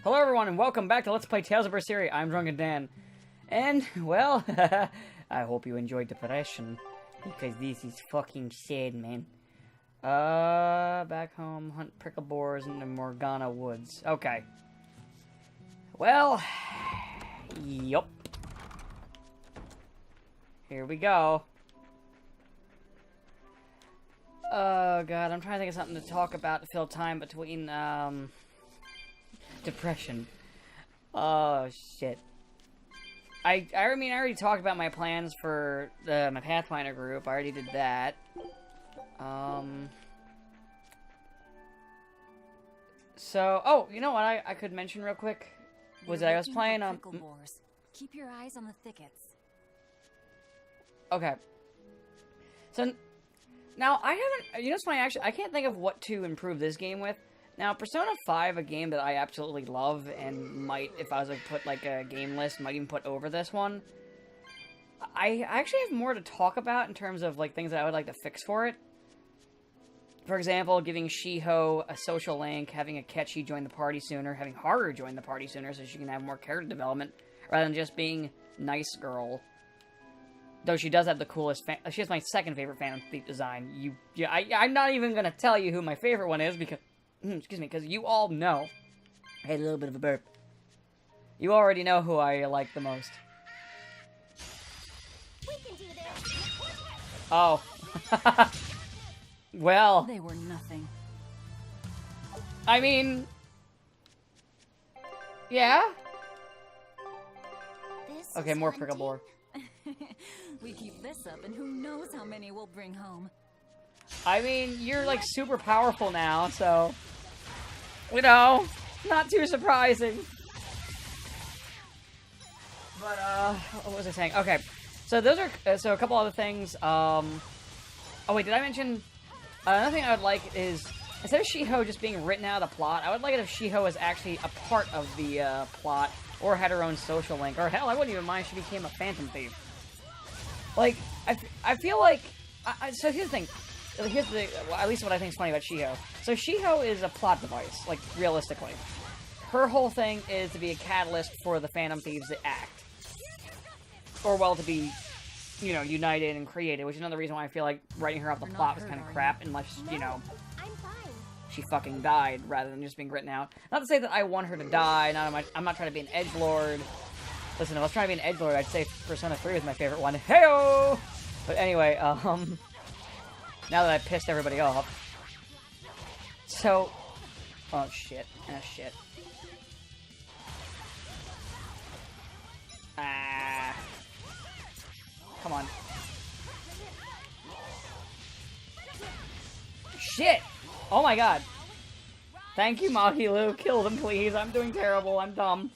Hello everyone and welcome back to Let's Play Tales of Berseria. I'm Drunken Dan. And, well, I hope you enjoyed Depression. Because this is fucking sad, man. Back home, hunt prickle boars in the Morgana Woods. Okay. Well, yup. Here we go. Oh god, I'm trying to think of something to talk about to fill time between, Depression. Oh, shit. I mean, I already talked about my plans for my Pathfinder group. I already did that. So, oh, you know what I could mention real quick? Was I was playing, Keep your eyes on the thickets. Okay. So, now, I haven't, you know what's funny, actually, I can't think of what to improve this game with. Now, Persona 5, a game that I absolutely love, and might, if I was to put, like, a game list, might even put over this one. I actually have more to talk about in terms of, like, things that I would like to fix for it. For example, giving Shiho a social link, having Akechi join the party sooner, having Haru join the party sooner so she can have more character development, rather than just being nice girl. Though she does have the coolest, she has my second favorite Phantom Thief design. I'm not even gonna tell you who my favorite one is, because... excuse me, because you all know. I had a little bit of a burp. You already know who I like the most. We can do this. Oh. Well. They were nothing. I mean. Yeah? This okay, more prickle hunting? boar. We keep this up, and who knows how many we'll bring home. I mean, you're like super powerful now, so. You know, not too surprising. But, what was I saying? Okay, so those are, so a couple other things, oh wait, did I mention, another thing I would like is, instead of Shiho just being written out of the plot, I would like it if Shiho was actually a part of the, plot, or had her own social link, or hell, I wouldn't even mind if she became a Phantom Thief. Like, I feel like, so here's the thing. Here's the, well, at least what I think is funny about Shiho. So Shiho is a plot device, like, realistically. Her whole thing is to be a catalyst for the Phantom Thieves to act. Or, well, to be, you know, united and created, which is another reason why I feel like writing her off the plot was kind of crap, unless, you know, she fucking died, rather than just being written out. Not to say that I want her to die, I'm not trying to be an edgelord. Listen, if I was trying to be an edgelord, I'd say Persona 3 was my favorite one. Heyo! But anyway, now that I pissed everybody off. So... oh, shit. Ah, shit. Ah. Come on. Shit! Oh my god. Thank you, Mahilu. Kill them, please. I'm doing terrible. I'm dumb.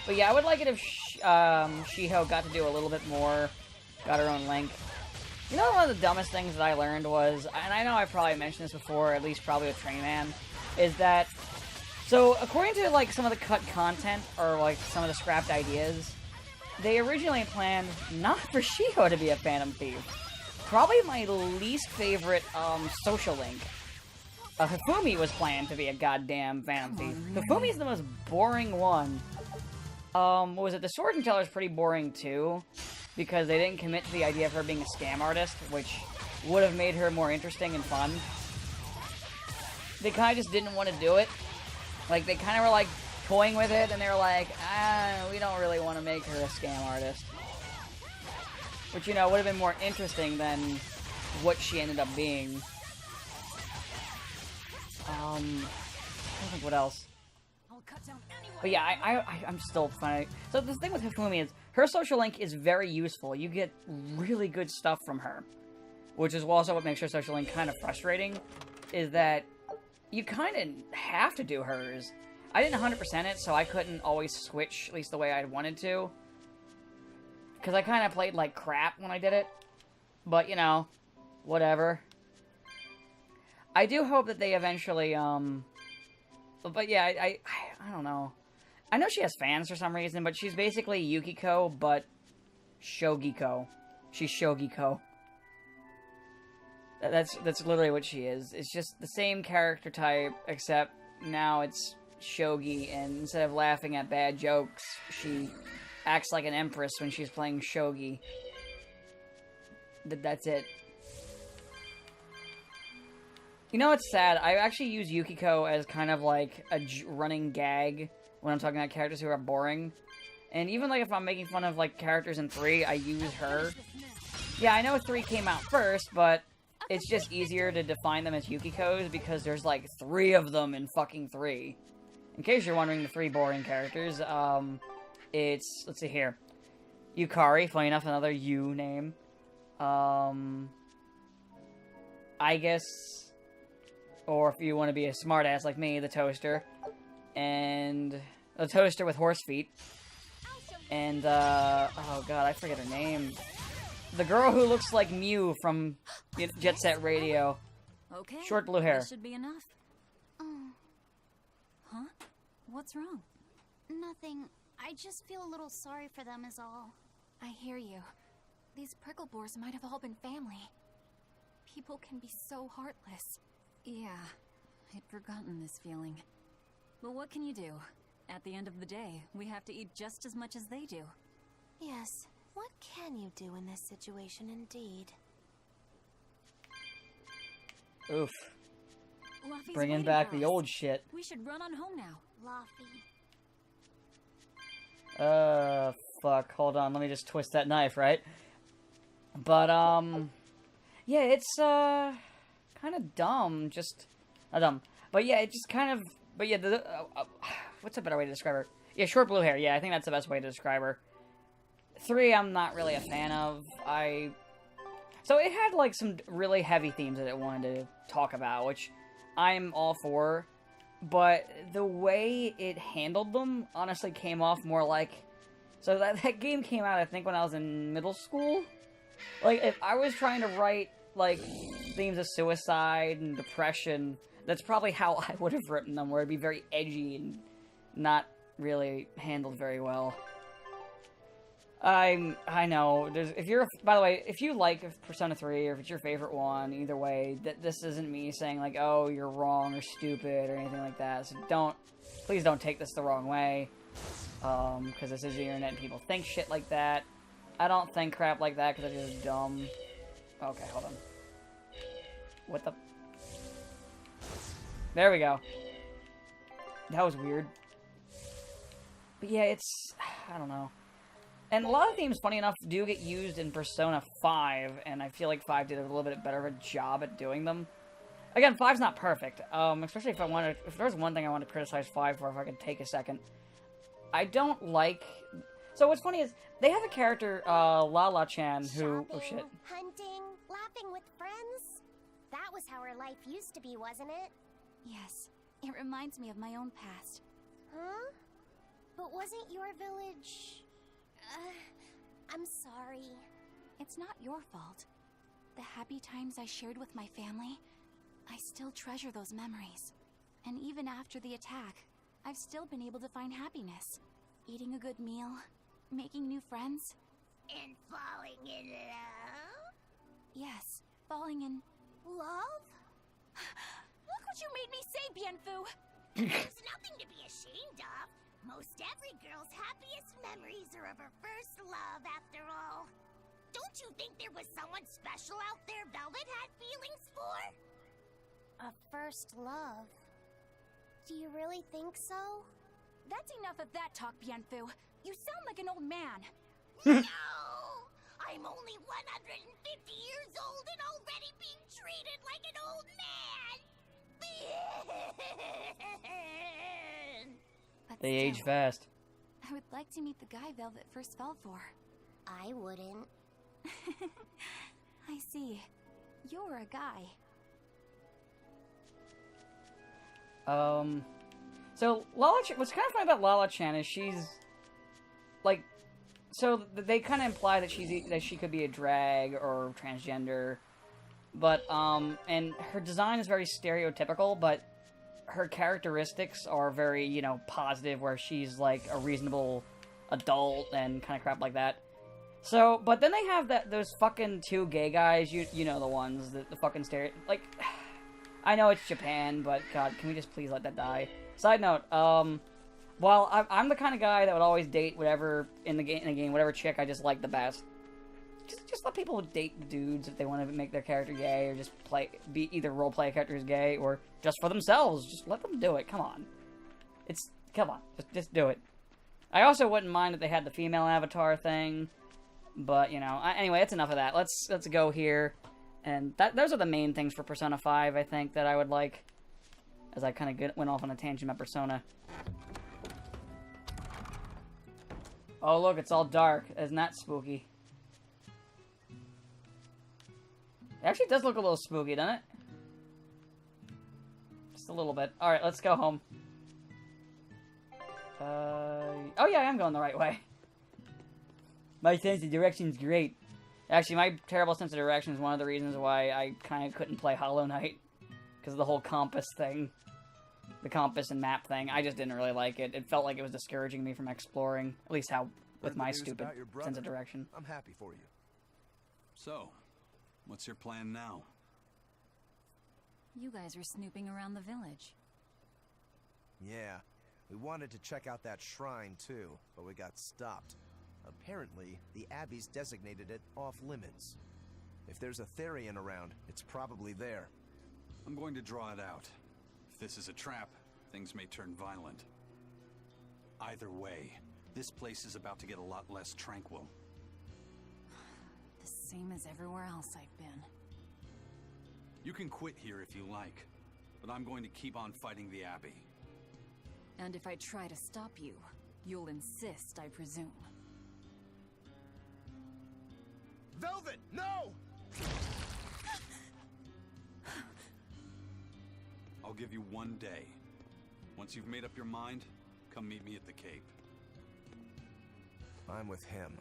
But yeah, I would like it if Shiho got to do a little bit more. Got her own link. You know, one of the dumbest things that I learned was, and I know I probably mentioned this before, at least probably with Train Man, is that, so according to, like, some of the cut content, or, like, some of the scrapped ideas, they originally planned not for Shiho to be a Phantom Thief. Probably my least favorite, social link. Hifumi was planned to be a goddamn Phantom Thief. Hifumi's the most boring one. What was it? The Sword and Teller is pretty boring, too. Because they didn't commit to the idea of her being a scam artist, which would have made her more interesting and fun. They kind of just didn't want to do it. Like, they kind of were, like, toying with it, and they were like, we don't really want to make her a scam artist. Which, you know, would have been more interesting than what she ended up being. I don't think what else. But yeah, I'm still finding... So the thing with Hifumi is, her social link is very useful. You get really good stuff from her. Which is also what makes her social link kind of frustrating, is that you kind of have to do hers. I didn't 100% it, so I couldn't always switch, at least the way I wanted to. Because I kind of played like crap when I did it. But, you know, whatever. I do hope that they eventually, but yeah, I don't know. I know she has fans for some reason, but she's basically Yukiko, but Shogiko. She's Shogiko. That's literally what she is. It's just the same character type, except now it's shogi, and instead of laughing at bad jokes, she acts like an empress when she's playing shogi. That's it. You know what's sad? I actually use Yukiko as kind of like a running gag when I'm talking about characters who are boring. And even like if I'm making fun of like characters in 3, I use her. Yeah, I know 3 came out first, but it's just easier to define them as Yukikos because there's like 3 of them in fucking 3. In case you're wondering, the 3 boring characters, it's, let's see here. Yukari, funny enough, another U name. I guess, or if you want to be a smartass like me, the Toaster. And the Toaster with horse feet. And, oh god, I forget her name. The girl who looks like Mew from Jet Set Radio. Okay. Short blue hair. That should be enough. Huh? What's wrong? Nothing. I just feel a little sorry for them is all. I hear you. These prickle boars might have all been family. People can be so heartless. Yeah, I'd forgotten this feeling. But what can you do? At the end of the day, we have to eat just as much as they do. Yes. What can you do in this situation, indeed? Oof. Luffy's Bringing waiting back for the us. old shit. We should run on home now. Luffy. Fuck. Hold on. Let me just twist that knife, right? But, yeah, it's, kind of dumb. Just, not dumb. But yeah, it just kind of, but yeah, what's a better way to describe her? Yeah, short blue hair. Yeah, I think that's the best way to describe her. 3, I'm not really a fan of. So it had, like, some really heavy themes that it wanted to talk about, which I'm all for. But the way it handled them honestly came off more like... So that game came out, I think, when I was in middle school. Like, if I was trying to write, like, themes of suicide and depression, that's probably how I would have written them, where it'd be very edgy and not really handled very well. I know, by the way, if you like Persona 3, or if it's your favorite one, either way, this isn't me saying, like, oh, you're wrong or stupid or anything like that, so please don't take this the wrong way, because this is the internet and people think shit like that. I don't think crap like that, because it's just dumb. Okay, hold on. What the? There we go. That was weird. But yeah, it's, I don't know. And a lot of themes, funny enough, do get used in Persona 5, and I feel like 5 did a little bit better of a job at doing them. Again, 5's not perfect, especially if there's one thing I want to criticize 5 for, if I could take a second. I don't like... So what's funny is, they have a character, Lala-chan, who... Shopping, oh shit. hunting, laughing with friends. That was how her life used to be, wasn't it? Yes, it reminds me of my own past. Huh? But wasn't your village... I'm sorry. It's not your fault. The happy times I shared with my family, I still treasure those memories. And even after the attack, I've still been able to find happiness. Eating a good meal, making new friends. And falling in love? Yes, falling in... Love? Look what you made me say, Bienfu! There's nothing to be ashamed of. Most every girl's happiest memories are of her first love, after all. Don't you think there was someone special out there Velvet had feelings for? A first love? Do you really think so? That's enough of that talk, Bienfu. You sound like an old man. No! I'm only 150 years old and already being treated like an old man! But They age still, fast. I would like to meet the guy Velvet first fell for. I wouldn't. I see. You're a guy. So Lala-chan, what's kind of funny about Lala-chan is she's, like, so they kind of imply that she could be a drag or transgender, but, and her design is very stereotypical, but her characteristics are very, you know, positive, where she's, like, a reasonable adult and kind of crap like that. So, but then they have those fucking 2 gay guys, you know the ones, the fucking like, I know it's Japan, but God, can we just please let that die? Side note, well, I'm the kind of guy that would always date whatever in the game, whatever chick I just like the best. Just let people date dudes if they want to make their character gay, or just be either roleplay a character as gay, or just for themselves. Just let them do it. Come on. Come on. Just do it. I also wouldn't mind if they had the female avatar thing, but, you know, anyway, that's enough of that. Let's go here, and those are the main things for Persona 5, I think, that I would like, as I kind of went off on a tangent about Persona. Oh, look, it's all dark. Isn't that spooky? It actually does look a little spooky, doesn't it? Just a little bit. Alright, let's go home. Oh yeah, I am going the right way. My sense of direction's great. Actually, my terrible sense of direction is one of the reasons why I kind of couldn't play Hollow Knight. Because of the whole compass thing. The compass and map thing. I just didn't really like it. It felt like it was discouraging me from exploring. At least with my stupid sense of direction. I'm happy for you. So, what's your plan now? You guys were snooping around the village. Yeah, we wanted to check out that shrine too, but we got stopped. Apparently, the Abbey's designated it off-limits. If there's a Therian around, it's probably there. I'm going to draw it out. If this is a trap, things may turn violent. Either way, this place is about to get a lot less tranquil. The same as everywhere else I've been. You can quit here if you like, but I'm going to keep on fighting the Abbey. And if I try to stop you, you'll insist, I presume. Velvet, no! I'll give you one day. Once you've made up your mind, come meet me at the Cape. I'm with him.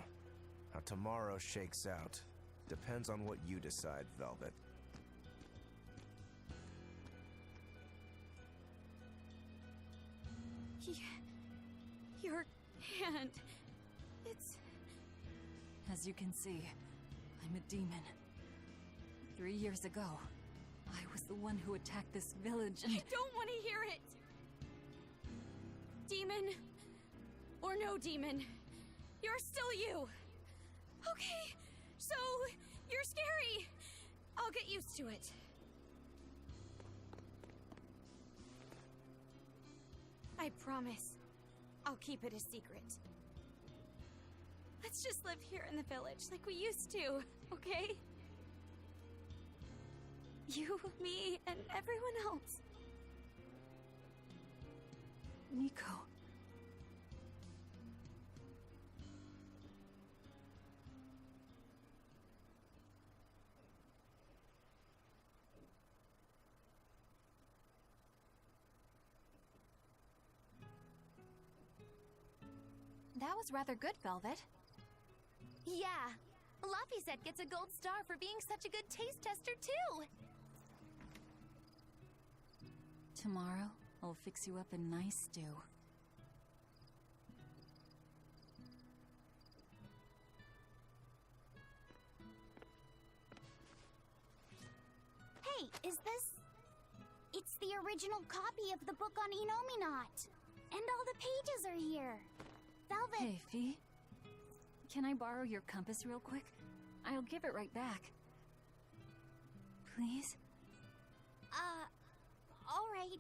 How tomorrow shakes out depends on what you decide, Velvet. Your hand... It's... As you can see, I'm a demon. 3 years ago, I was the one who attacked this village and... I don't want to hear it! Demon, or no demon, you're still you! Okay, so, you're scary! I'll get used to it. I promise, I'll keep it a secret. Let's just live here in the village like we used to, okay? You, me, and everyone else. Nico. That was rather good, Velvet. Yeah. Laphicet gets a gold star for being such a good taste tester, too. Tomorrow, I'll fix you up a nice stew. Hey, is this... It's the original copy of the book on Enominat. And all the pages are here. Velvet... Hey, Fee. Can I borrow your compass real quick? I'll give it right back. Please? all right.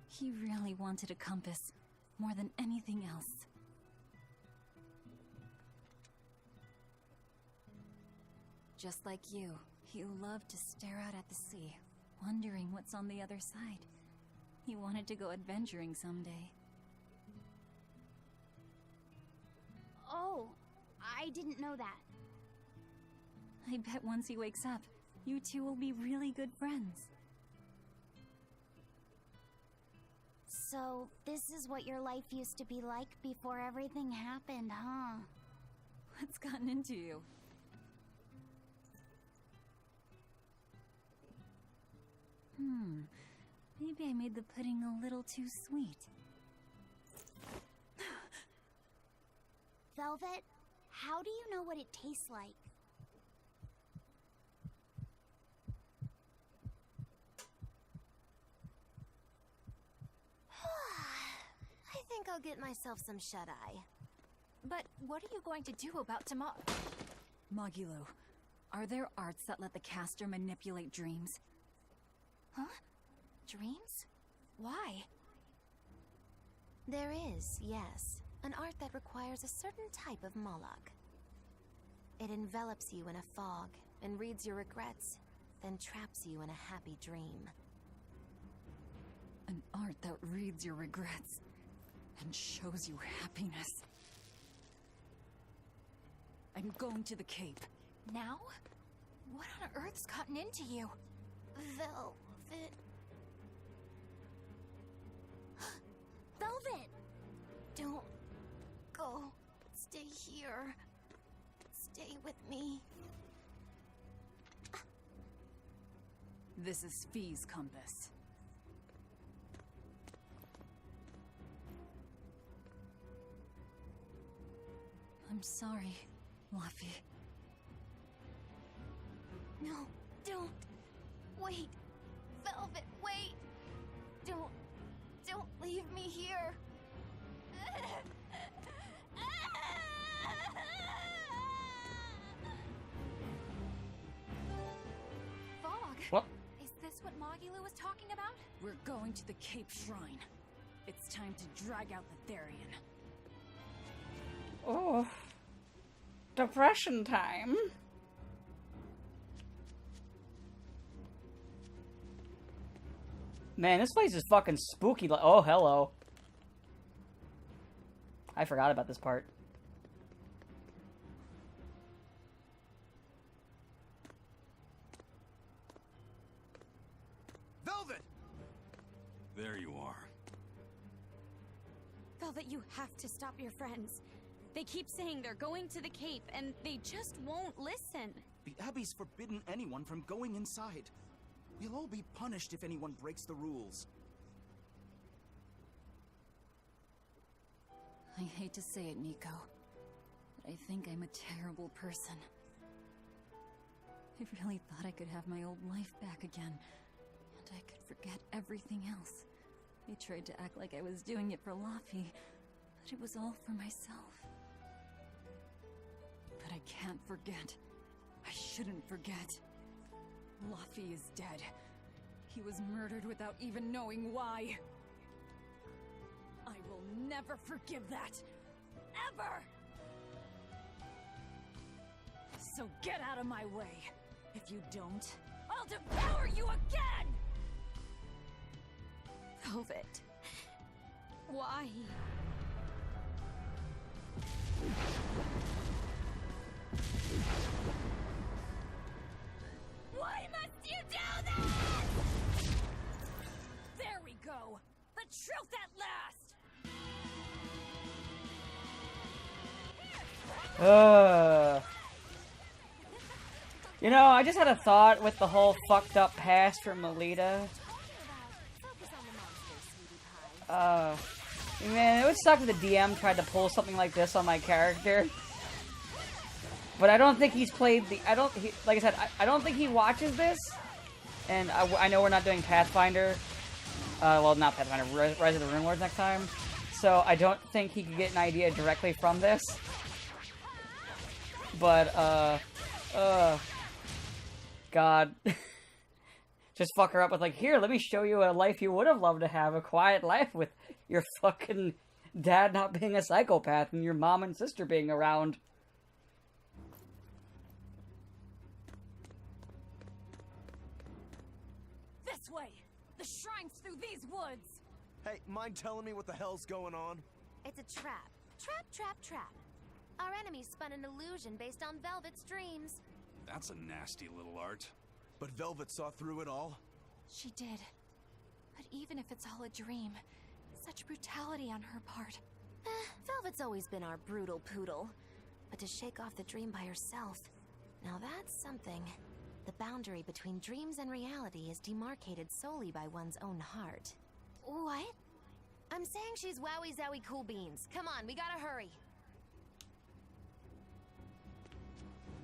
He really wanted a compass, more than anything else. Just like you, he loved to stare out at the sea, wondering what's on the other side. He wanted to go adventuring someday. Oh, I didn't know that. I bet once he wakes up, you two will be really good friends. So, this is what your life used to be like before everything happened, huh? What's gotten into you? Maybe I made the pudding a little too sweet. Velvet, How do you know what it tastes like? I think I'll get myself some shut-eye. But what are you going to do about tomorrow? Magilo, are there arts that let the caster manipulate dreams? Huh? Dreams? Why? There is, yes. An art that requires a certain type of Moloch. It envelops you in a fog and reads your regrets, then traps you in a happy dream. An art that reads your regrets and shows you happiness. I'm going to the Cape. Now? What on earth's gotten into you? Velvet. Velvet! Don't go. Stay here. Stay with me. This is Fee's compass. I'm sorry, Luffy. No, don't. Wait. Velvet, wait. Don't leave me here. Fog? What? Is this what Magilo was talking about? We're going to the Cape Shrine. It's time to drag out the Therian. Oh. Depression time. Man, this place is fucking spooky. Oh, hello. I forgot about this part. Velvet! There you are. Velvet, you have to stop your friends. They keep saying they're going to the Cape, and they just won't listen. The Abbey's forbidden anyone from going inside. We'll all be punished if anyone breaks the rules. I hate to say it, Nico, but I think I'm a terrible person. I really thought I could have my old life back again, and I could forget everything else. I tried to act like I was doing it for Luffy, but it was all for myself. But I can't forget. I shouldn't forget. Luffy is dead. He was murdered without even knowing why. I will never forgive that. Ever! So get out of my way. If you don't, I'll devour you again! Velvet. Why? Why must you do this? There we go. The truth at last! You know, I just had a thought with the whole fucked up past for Melita. Man, it would suck if the DM tried to pull something like this on my character. But I don't think he's played the... like I said, I don't think he watches this. And I know we're not doing Pathfinder. Well, not Pathfinder, Rise of the Rune Lords next time. So I don't think he could get an idea directly from this. But, God. Just fuck her up with like, here, let me show you a life you would have loved to have. A quiet life with your fucking dad not being a psychopath and your mom and sister being around. This way! The shrine's through these woods! Hey, mind telling me what the hell's going on? It's a trap. Trap, trap, trap. Our enemy spun an illusion based on Velvet's dreams. That's a nasty little art. But Velvet saw through it all? She did. But even if it's all a dream, such brutality on her part. Velvet's always been our brutal poodle. But to shake off the dream by herself, now that's something. The boundary between dreams and reality is demarcated solely by one's own heart. What? I'm saying she's wowie zowie cool beans. Come on, we gotta hurry.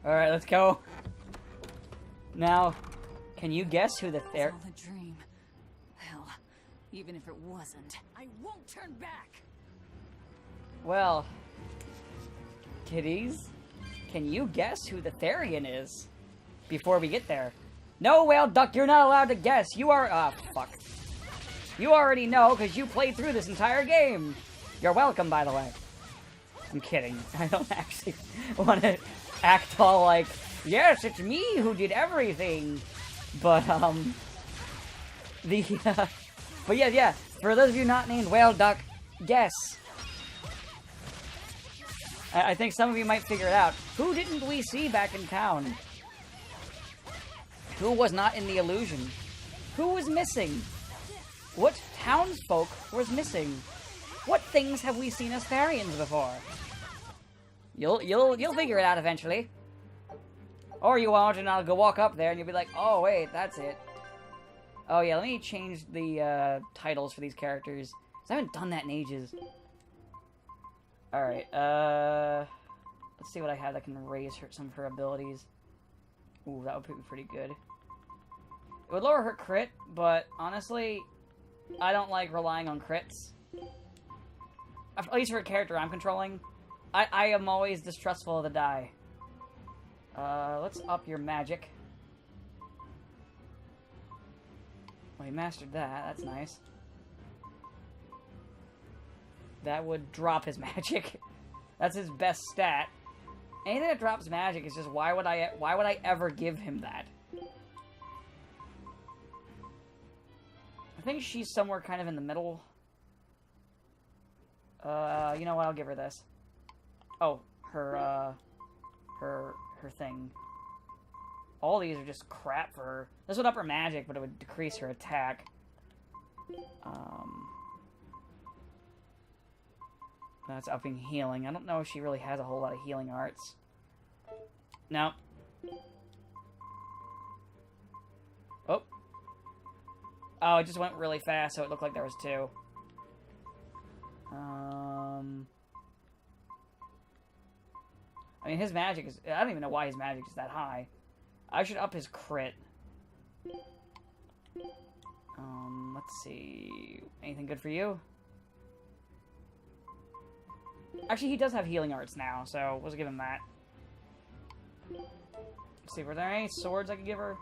Alright, let's go. Now, can you guess who the It's all a dream. Hell, even if it wasn't, I won't turn back. Well, kiddies, can you guess who the Therian is? Before we get there. No, Whale Duck, you're not allowed to guess. You are, fuck. You already know, because you played through this entire game. You're welcome, by the way. I'm kidding. I don't actually want to act all like, yes, it's me who did everything. But, but yeah, for those of you not named Whale Duck, guess. I think some of you might figure it out. Who didn't we see back in town? Who was not in the illusion? Who was missing? What townsfolk was missing? What things have we seen as Therians before? You'll figure it out eventually. Or you won't, and I'll go walk up there and you'll be like, oh wait, that's it. Oh yeah, let me change the titles for these characters. 'Cause I haven't done that in ages. Alright, let's see what I have that can raise some of her abilities. Ooh, that would be pretty good. It would lower her crit, but honestly, I don't like relying on crits. At least for a character I'm controlling. I am always distrustful of the die. Let's up your magic. Well, he mastered that. That's nice. That would drop his magic. That's his best stat. Anything that drops magic is just why would I ever give him that? I think she's somewhere kind of in the middle. You know what? I'll give her this. Oh, her thing. All these are just crap for her. This would up her magic, but it would decrease her attack. That's upping healing. I don't know if she really has a whole lot of healing arts. No. Oh. Oh, it just went really fast, so it looked like there was two. I mean, his magic is... I don't even know why his magic is that high. I should up his crit. Let's see... Anything good for you? Actually, he does have healing arts now, so let's give him that. Let's see, were there any swords I could give her?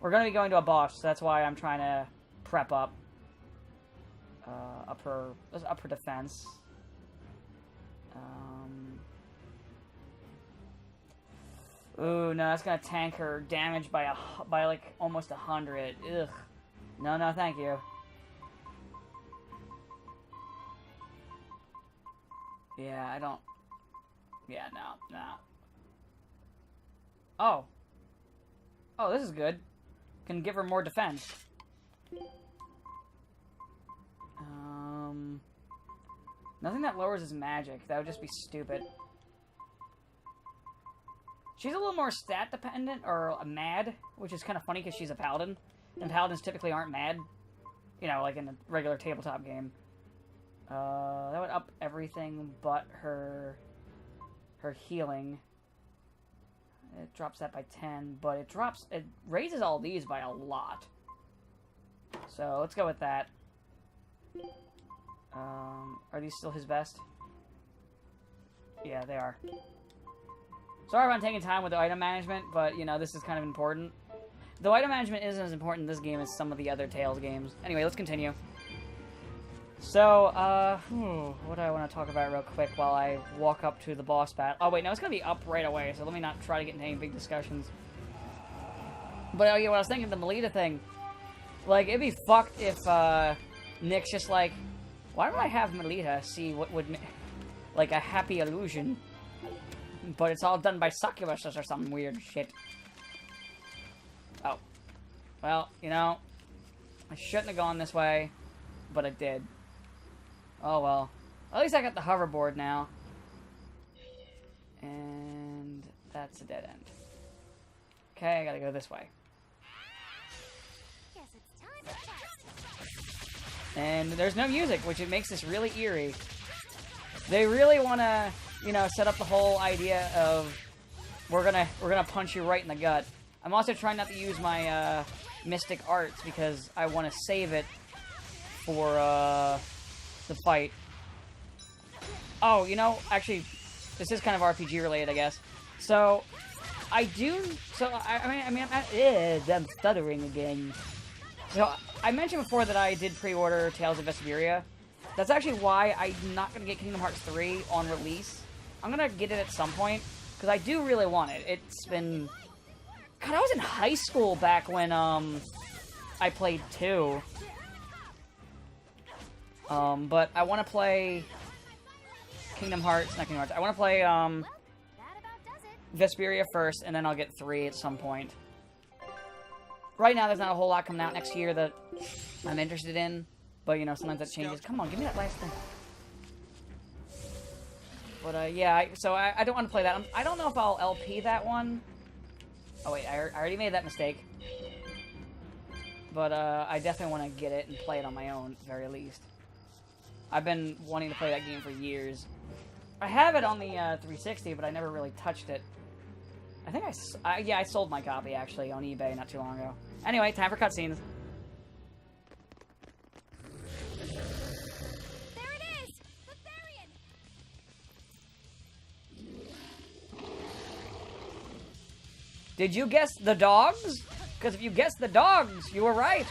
We're going to be going to a boss, so that's why I'm trying to prep up. Let's up her defense. Ooh, no, that's gonna tank her damage by like almost 100. Ugh. No, thank you. Yeah, I don't... Yeah, no. Oh. Oh, this is good. Can give her more defense. Nothing that lowers his magic. That would just be stupid. She's a little more stat dependent, or mad, which is kind of funny because she's a paladin. And paladins typically aren't mad. You know, like in a regular tabletop game. That would up everything but her healing. It drops that by 10, but it raises all these by a lot. So let's go with that. Are these still his best? Yeah, they are. Sorry if I'm taking time with the item management, but, you know, this is kind of important. Though item management isn't as important in this game as some of the other Tales games. Anyway, let's continue. So, what do I want to talk about real quick while I walk up to the boss battle? Oh, wait, no, it's going to be up right away, so let me not try to get into any big discussions. But, oh, yeah, what I was thinking, the Melita thing. Like, it'd be fucked if, Nick's just like, why don't I have Melita see what would, like, a happy illusion? But it's all done by succubuses or some weird shit. Oh. Well, you know, I shouldn't have gone this way, but I did. Oh well. At least I got the hoverboard now. And that's a dead end. Okay, I gotta go this way. Guess it's time to test. And there's no music, which it makes this really eerie. They really want to, you know, set up the whole idea of we're gonna punch you right in the gut. I'm also trying not to use my mystic arts because I want to save it for the fight. Oh, you know, actually, this is kind of RPG related, I guess. So I do. So I'm stuttering again. So I mentioned before that I did pre-order Tales of Vesperia. That's actually why I'm not gonna get Kingdom Hearts 3 on release. I'm gonna get it at some point because I do really want it. It's been. God, I was in high school back when I played 2. But I want to play Kingdom Hearts, not Kingdom Hearts. I want to play Vesperia first, and then I'll get 3 at some point. Right now, there's not a whole lot coming out next year that I'm interested in, but you know, sometimes that changes. Come on, give me that last thing. But yeah, so I don't want to play that. I don't know if I'll LP that one. Oh wait, I already made that mistake. But I definitely want to get it and play it on my own, at the very least. I've been wanting to play that game for years. I have it on the 360, but I never really touched it. I think I sold my copy, actually, on eBay not too long ago. Anyway, time for cutscenes. There it is! Berseria! Did you guess the dogs? Because if you guessed the dogs, you were right.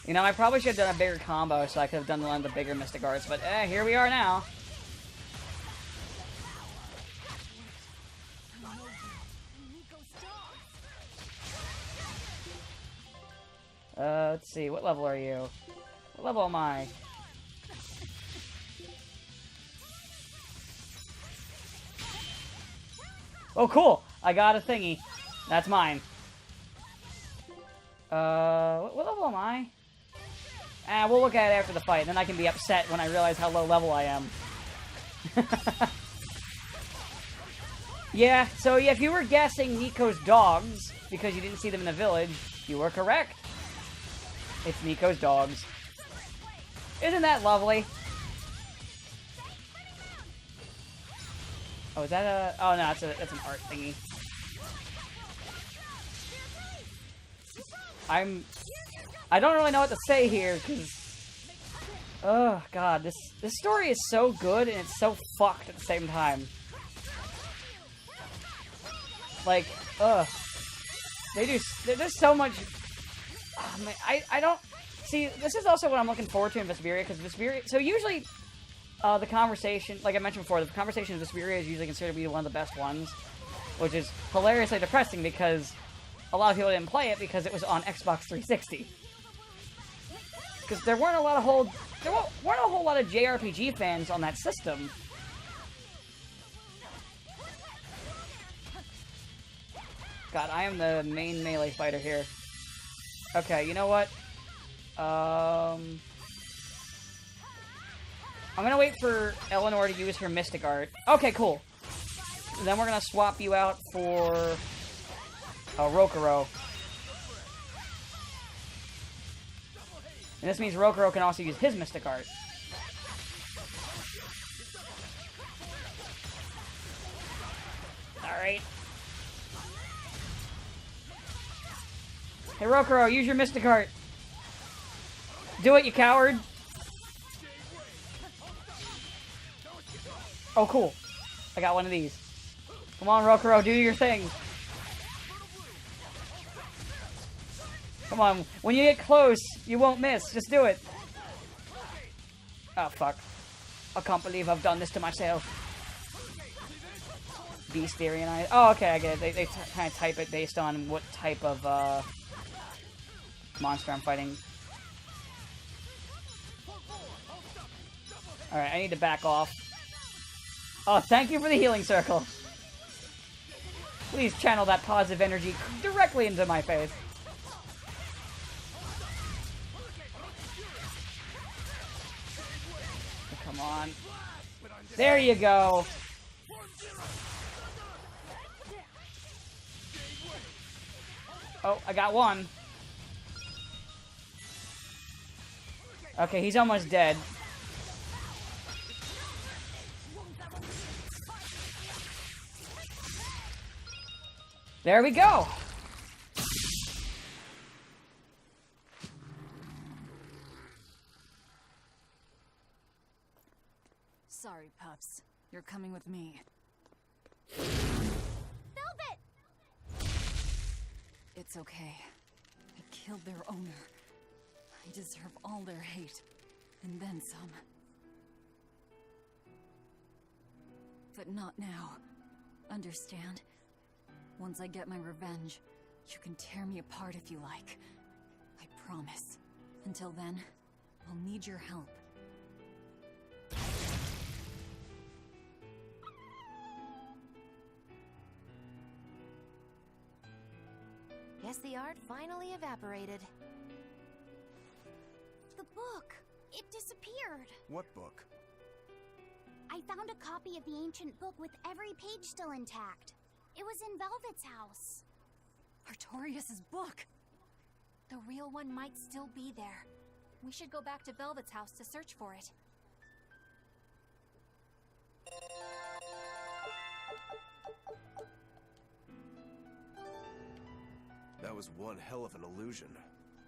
You know, I probably should have done a bigger combo so I could have done one of the bigger Mystic Arts, but here we are now. Let's see, what level are you? What level am I? Oh, cool! I got a thingy. That's mine. What level am I? We'll look at it after the fight, then I can be upset when I realize how low level I am. Yeah, so yeah, if you were guessing Nico's dogs, because you didn't see them in the village, you were correct. It's Nico's dogs. Isn't that lovely? Oh, is that a... Oh, no, that's an art thingy. I don't really know what to say here, because... Oh, God, this story is so good, and it's so fucked at the same time. Like, ugh. There's so much... Oh, man, I don't... See, this is also what I'm looking forward to in Vesperia, because Vesperia... So usually, the conversation... Like I mentioned before, the conversation in Vesperia is usually considered to be one of the best ones, which is hilariously depressing, because a lot of people didn't play it because it was on Xbox 360. Because there weren't a whole lot of JRPG fans on that system. God, I am the main melee fighter here. Okay, you know what? I'm gonna wait for Eleanor to use her Mystic Art. Okay, cool. Then we're gonna swap you out for Rokuro. And this means Rokuro can also use his Mystic Art. Alright. Hey, Rokuro, use your Mystic Art. Do it, you coward. Oh, cool. I got one of these. Come on, Rokuro, do your thing. Come on, when you get close, you won't miss. Just do it. Oh, fuck. I can't believe I've done this to myself. Beast Theory and I... Oh, okay, I get it. They kind of type it based on what type of, monster I'm fighting. Alright, I need to back off. Oh, thank you for the healing circle. Please channel that positive energy directly into my face. Come on. There you go. Oh, I got one. Okay, he's almost dead. There we go! Sorry, pups. You're coming with me. Velvet! It's okay. I killed their owner. I deserve all their hate. And then some. But not now. Understand? Once I get my revenge, you can tear me apart if you like. I promise. Until then, I'll need your help. Guess the art finally evaporated. The book! It disappeared! What book? I found a copy of the ancient book with every page still intact. It was in Velvet's house. Artorias' book! The real one might still be there. We should go back to Velvet's house to search for it. That was one hell of an illusion.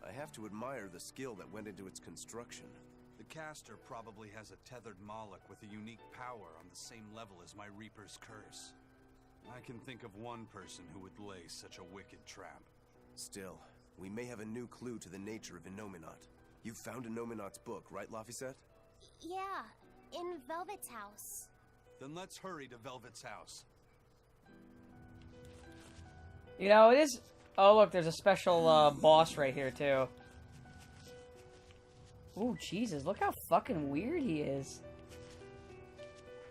I have to admire the skill that went into its construction. The caster probably has a tethered Moloch with a unique power on the same level as my Reaper's curse. I can think of one person who would lay such a wicked trap. Still, we may have a new clue to the nature of Innominat. You found Innominat's book, right, Laphicet? Yeah, in Velvet's house. Then let's hurry to Velvet's house. You know, it is... Oh, look, there's a special boss right here, too. Ooh, Jesus, look how fucking weird he is.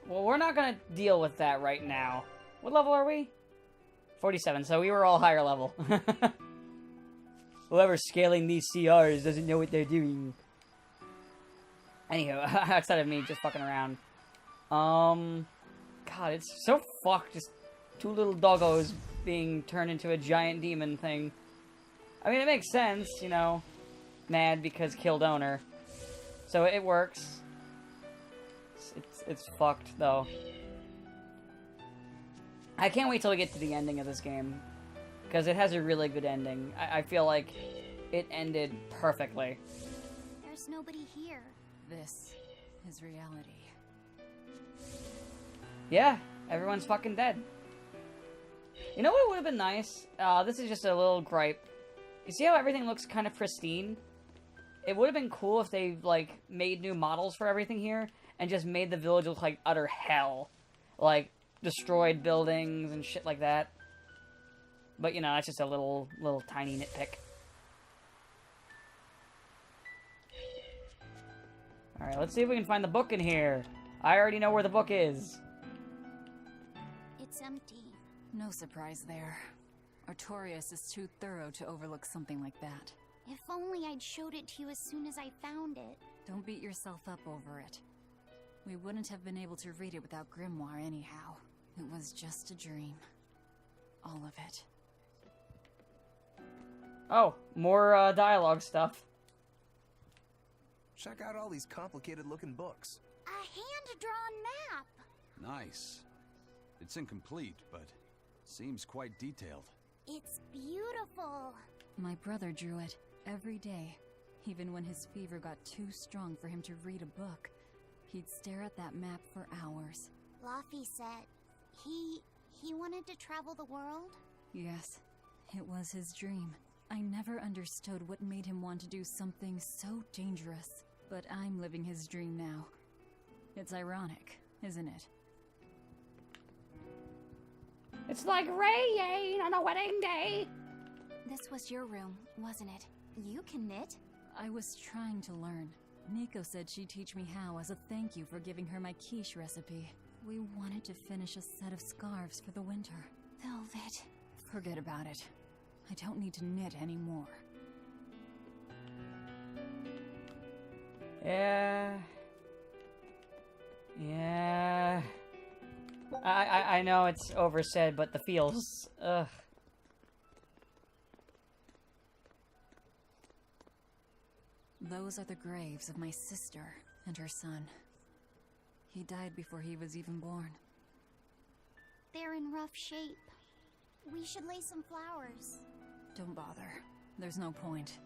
Well, we're not gonna deal with that right now. What level are we? 47, so we were all higher level. Whoever's scaling these CRs doesn't know what they're doing. Anywho, outside of me just fucking around. God, it's so fucked, just two little doggos being turned into a giant demon thing. I mean, it makes sense, you know. Mad because killed owner. So it works. It's fucked, though. I can't wait till we get to the ending of this game. Because it has a really good ending. I feel like it ended perfectly. There's nobody here. This is reality. Yeah, everyone's fucking dead. You know what would have been nice? This is just a little gripe. You see how everything looks kind of pristine? It would have been cool if they, like, made new models for everything here and just made the village look like utter hell. Like, destroyed buildings and shit like that. But, you know, that's just a little tiny nitpick. Alright, let's see if we can find the book in here. I already know where the book is. It's empty. No surprise there. Artorias is too thorough to overlook something like that. If only I'd showed it to you as soon as I found it. Don't beat yourself up over it. We wouldn't have been able to read it without Grimoire anyhow. It was just a dream. All of it. Oh, more dialogue stuff. Check out all these complicated-looking books. A hand-drawn map! Nice. It's incomplete, but seems quite detailed. It's beautiful. My brother drew it every day. Even when his fever got too strong for him to read a book, he'd stare at that map for hours. Laphicet said he wanted to travel the world? Yes, it was his dream. I never understood what made him want to do something so dangerous. But I'm living his dream now. It's ironic, isn't it? It's like rain on a wedding day. This was your room, wasn't it? You can knit. I was trying to learn. Nico said she'd teach me how as a thank you for giving her my quiche recipe. We wanted to finish a set of scarves for the winter. Velvet. Forget about it. I don't need to knit anymore. Yeah. I know it's oversaid, but the feels. Ugh. Those are the graves of my sister and her son. He died before he was even born. They're in rough shape. We should lay some flowers. Don't bother. There's no point.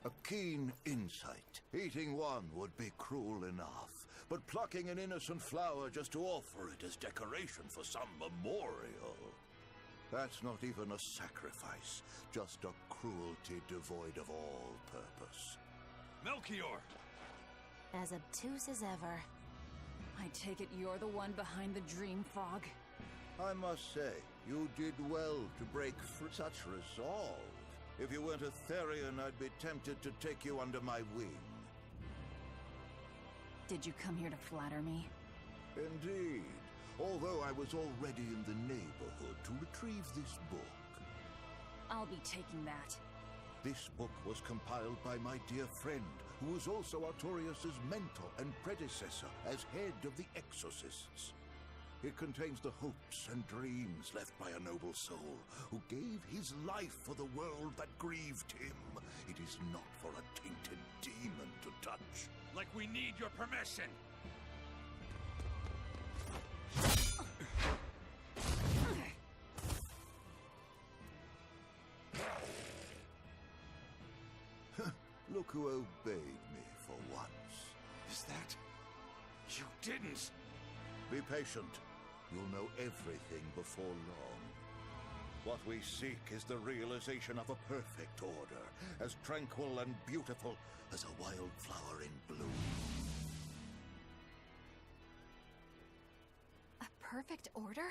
A keen insight. Eating one would be cruel enough, but plucking an innocent flower just to offer it as decoration for some memorial... That's not even a sacrifice, just a cruelty devoid of all purpose. Melchior! As obtuse as ever. I take it you're the one behind the dream fog? I must say, you did well to break such resolve. If you weren't a Therian, I'd be tempted to take you under my wing. Did you come here to flatter me? Indeed. Although I was already in the neighborhood to retrieve this book. I'll be taking that. This book was compiled by my dear friend, who was also Artorias' mentor and predecessor as head of the Exorcists. It contains the hopes and dreams left by a noble soul who gave his life for the world that grieved him. It is not for a tainted demon to touch. Like we need your permission! Look who obeyed me for once. Is that... You didn't! Be patient. You'll know everything before long. What we seek is the realization of a perfect order, as tranquil and beautiful as a wildflower in bloom. A perfect order?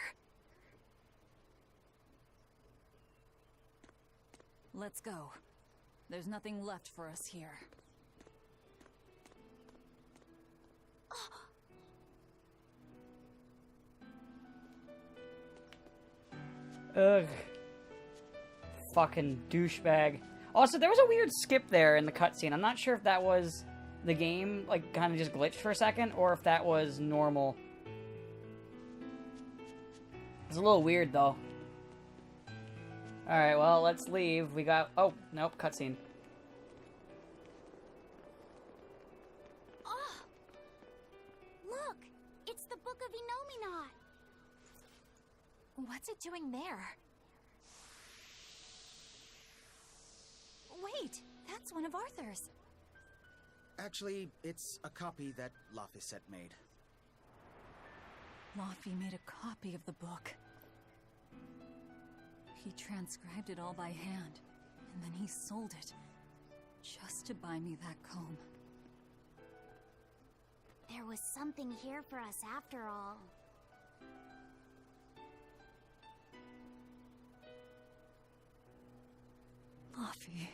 Let's go. There's nothing left for us here. Ugh. Fucking douchebag. Also, there was a weird skip there in the cutscene. I'm not sure if that was the game, like, kind of just glitched for a second, or if that was normal. It's a little weird, though. Alright, well, let's leave. We got... Oh, nope, cutscene. Oh! Look! It's the Book of Enominat! What's it doing there? Wait! That's one of Arthur's! Actually, it's a copy that Laphicet made. Laffy made a copy of the book. He transcribed it all by hand, and then he sold it, just to buy me that comb. There was something here for us after all. Laffy.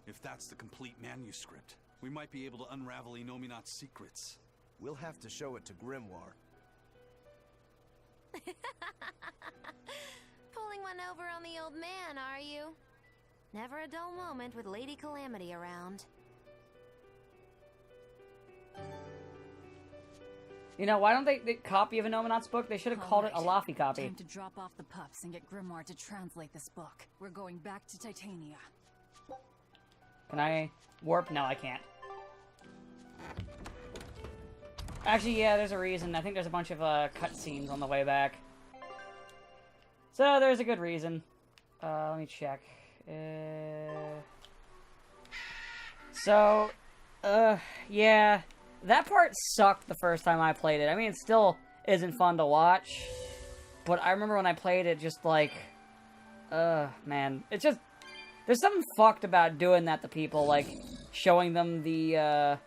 If that's the complete manuscript, we might be able to unravel Enominat's secrets. We'll have to show it to Grimoire. Pulling one over on the old man, are you? Never a dull moment with Lady Calamity around. You know, why don't they copy of Enominat's book? They should have called it a Laffy copy. Time to drop off the puffs and get Grimoire to translate this book. We're going back to Titania. Can I warp? No, I can't. Actually, yeah, there's a reason. I think there's a bunch of cutscenes on the way back. So, there's a good reason. Let me check. Yeah. That part sucked the first time I played it. I mean, it still isn't fun to watch. But I remember when I played it, just like... man. It's just... There's something fucked about doing that to people, like, showing them the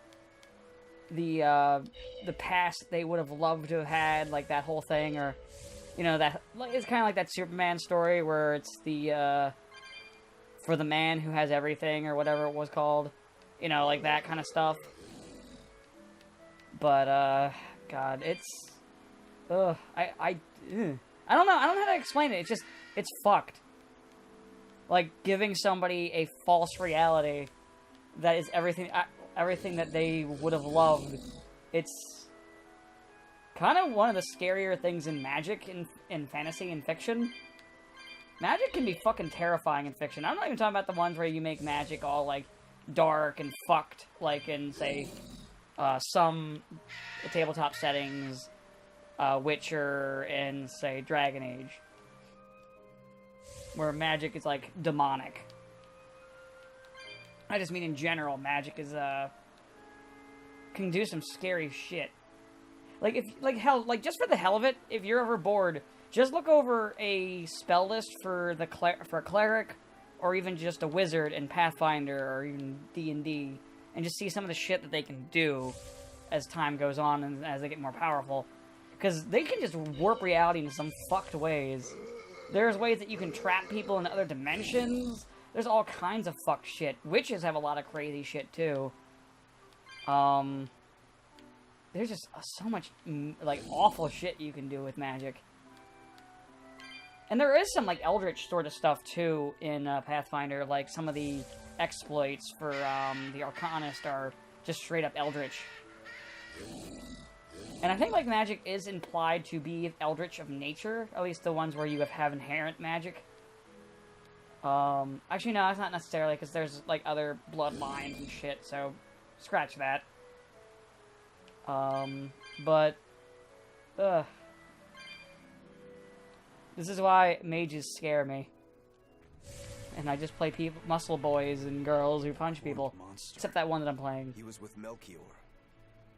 past they would have loved to have had, like that whole thing, or, you know, that, it's kind of like that Superman story where it's the, for the man who has everything, or whatever it was called, you know, like that kind of stuff. But, God, it's, I don't know, I don't know how to explain it, it's fucked. Like, giving somebody a false reality that is everything that they would have loved. It's kind of one of the scarier things in magic, in fantasy and fiction. Magic can be fucking terrifying in fiction. I'm not even talking about the ones where you make magic all, like, dark and fucked, like in, say, some tabletop settings, Witcher, and, say, Dragon Age. Where magic is, like, demonic. I just mean in general, magic is, can do some scary shit. Like, if, like, hell, like, just for the hell of it, if you're ever bored, just look over a spell list for for a cleric, or even just a wizard in Pathfinder, or even D&D, and just see some of the shit that they can do as time goes on and as they get more powerful. Because they can just warp reality in some fucked ways. There's ways that you can trap people in other dimensions. There's all kinds of fucked shit. Witches have a lot of crazy shit, too. There's just so much, like, awful shit you can do with magic. And there is some, like, Eldritch sort of stuff, too, in Pathfinder. Like, some of the exploits for the Arcanist are just straight-up Eldritch. And I think, like, magic is implied to be Eldritch of nature. At least the ones where you have inherent magic. Actually, no, that's not necessarily, because there's, like, other bloodlines and shit, so scratch that. But, this is why mages scare me. And I just play muscle boys and girls who punch people. Except that one that I'm playing. He was with Melchior.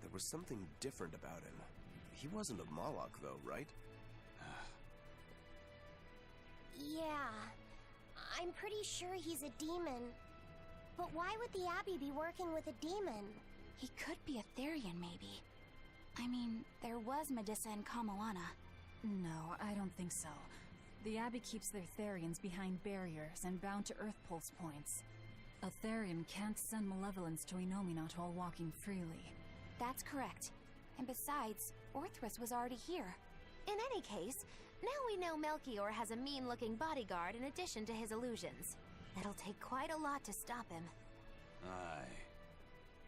There was something different about him. He wasn't a Moloch, though, right? Yeah. I'm pretty sure he's a demon. But why would the Abbey be working with a demon? He could be a Therian, maybe. I mean, there was Medusa and Kamoana. No, I don't think so. The Abbey keeps their Therians behind barriers and bound to Earth Pulse points. A Therian can't send malevolence to Inominat while walking freely. That's correct. And besides, Orthrus was already here. In any case, now we know Melchior has a mean-looking bodyguard in addition to his illusions. It'll take quite a lot to stop him. Aye.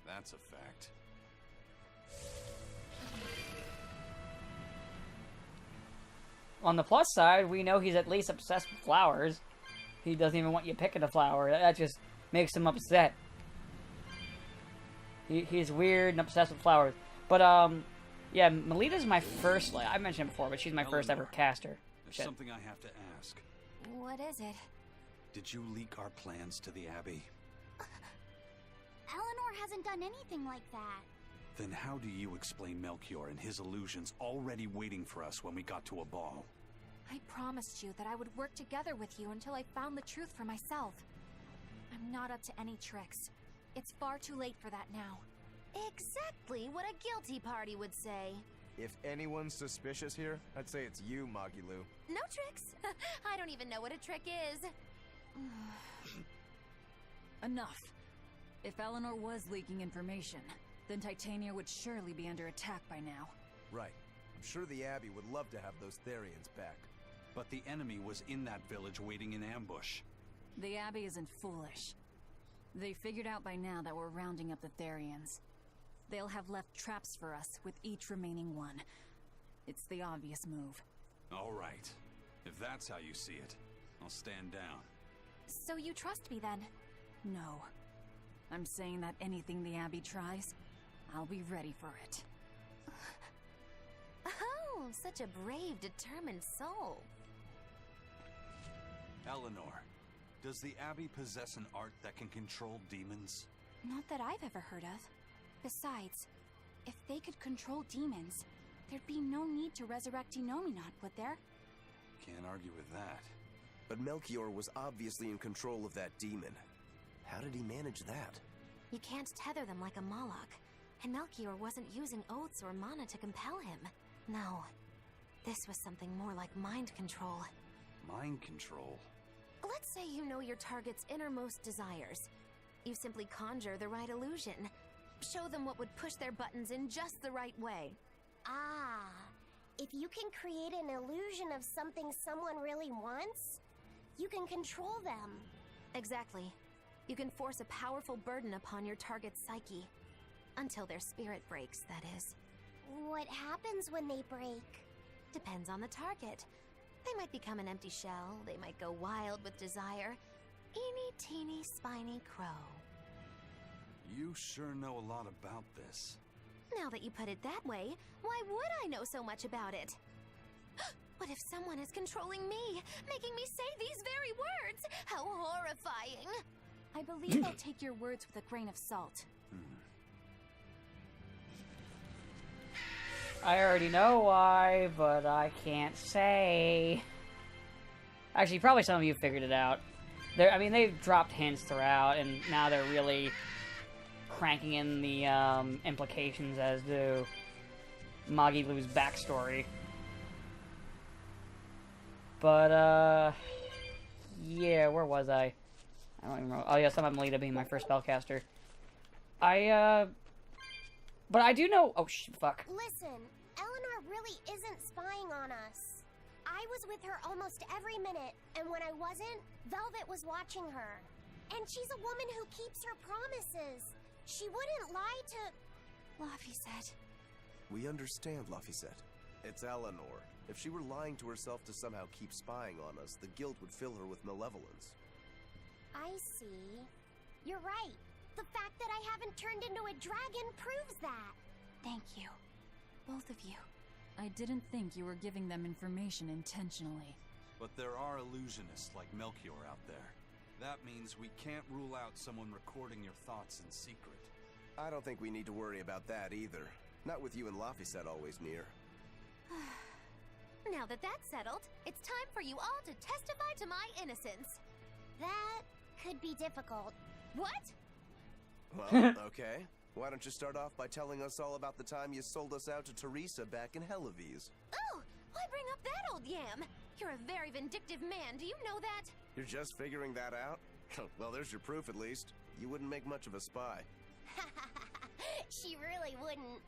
That's a fact. On the plus side, we know he's at least obsessed with flowers. He doesn't even want you picking a flower. That just makes him upset. He's weird and obsessed with flowers. But, yeah, Melita's my first, I mentioned it before, but she's my first ever caster. There's something I have to ask. What is it? Did you leak our plans to the Abbey? Eleanor hasn't done anything like that. Then how do you explain Melchior and his illusions already waiting for us when we got to a ball? I promised you that I would work together with you until I found the truth for myself. I'm not up to any tricks. It's far too late for that now. Exactly what a guilty party would say. If anyone's suspicious here, I'd say it's you, Magilu. No tricks. I don't even know what a trick is. Enough. If Eleanor was leaking information, then Titania would surely be under attack by now. Right. I'm sure the Abbey would love to have those Therians back. But the enemy was in that village waiting in ambush. The Abbey isn't foolish. They figured out by now that we're rounding up the Therians. They'll have left traps for us with each remaining one. It's the obvious move. All right. If that's how you see it, I'll stand down. So you trust me then? No. I'm saying that anything the Abbey tries, I'll be ready for it. Oh, such a brave, determined soul. Eleanor, does the Abbey possess an art that can control demons? Not that I've ever heard of. Besides, if they could control demons, there'd be no need to resurrect Inominat, would there? Can't argue with that. But Melchior was obviously in control of that demon. How did he manage that? You can't tether them like a Moloch, and Melchior wasn't using oaths or mana to compel him. No, this was something more like mind control. Mind control? Let's say you know your target's innermost desires. You simply conjure the right illusion. Show them what would push their buttons in just the right way. Ah, if you can create an illusion of something someone really wants, you can control them. Exactly. You can force a powerful burden upon your target's psyche. Until their spirit breaks, that is. What happens when they break? Depends on the target. They might become an empty shell, they might go wild with desire. Eeny, teeny, spiny crow. You sure know a lot about this. Now that you put it that way, why would I know so much about it? What if someone is controlling me, making me say these very words? How horrifying! I believe I'll take your words with a grain of salt. I already know why, but I can't say. Actually, probably some of you figured it out. I mean, they've dropped hints throughout, and now they're really cranking in the implications as to Magilu's backstory. But, yeah, where was I? I don't even know. Oh, yes, I'm Melita being my first spellcaster. But I do know... Oh, fuck. Listen, Eleanor really isn't spying on us. I was with her almost every minute, and when I wasn't, Velvet was watching her. And she's a woman who keeps her promises. She wouldn't lie to... Laphicet. We understand, Laphicet. It's Eleanor. If she were lying to herself to somehow keep spying on us, the guilt would fill her with malevolence. I see. You're right. The fact that I haven't turned into a dragon proves that. Thank you. Both of you. I didn't think you were giving them information intentionally. But there are illusionists like Melchior out there. That means we can't rule out someone recording your thoughts in secret. I don't think we need to worry about that either. Not with you and Laphicet always near. Now that that's settled, it's time for you all to testify to my innocence. That could be difficult. What? Well, okay. Why don't you start off by telling us all about the time you sold us out to Teresa back in Helives? Oh, why bring up that old yam? You're a very vindictive man, do you know that? You're just figuring that out? Well, there's your proof at least. You wouldn't make much of a spy. She really wouldn't.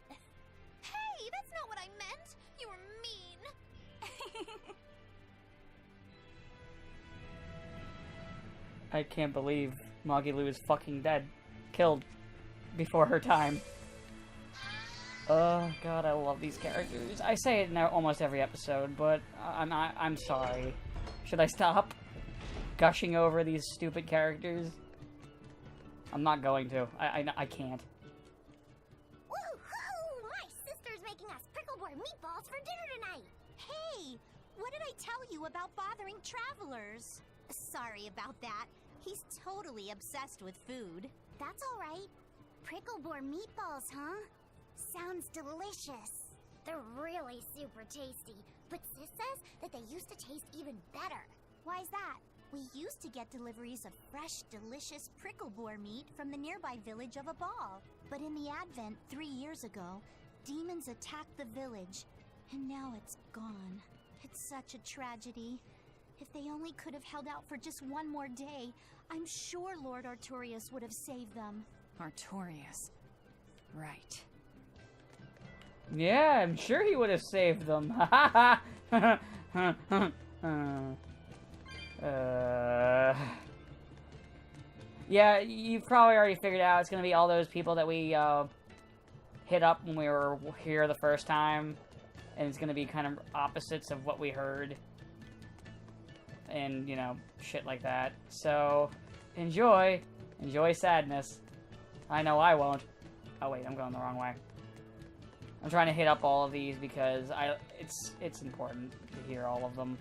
Hey, that's not what I meant! You were mean! I can't believe Magilu is fucking dead. Killed before her time. Oh god, I love these characters. I say it now almost every episode, but I'm sorry. Should I stop gushing over these stupid characters? I'm not going to. I can't. Woohoo! My sister's making us pickleboard meatballs for dinner tonight. Hey, what did I tell you about bothering travelers? Sorry about that. He's totally obsessed with food. That's all right. Pickleboard meatballs, huh? Sounds delicious. They're really super tasty, but Sis says that they used to taste even better. Why's that? We used to get deliveries of fresh, delicious prickleboar meat from the nearby village of Abal. But in the Advent 3 years ago, demons attacked the village, and now it's gone. It's such a tragedy. If they only could have held out for just one more day, I'm sure Lord Artorias would have saved them. Artorias. Right. Yeah, I'm sure he would have saved them. Yeah, you've probably already figured out it's gonna be all those people that we hit up when we were here the first time, and it's gonna be kind of opposites of what we heard, and you know, shit like that. So enjoy sadness. I know I won't. Oh wait, I'm going the wrong way. I'm trying to hit up all of these because it's important to hear all of them.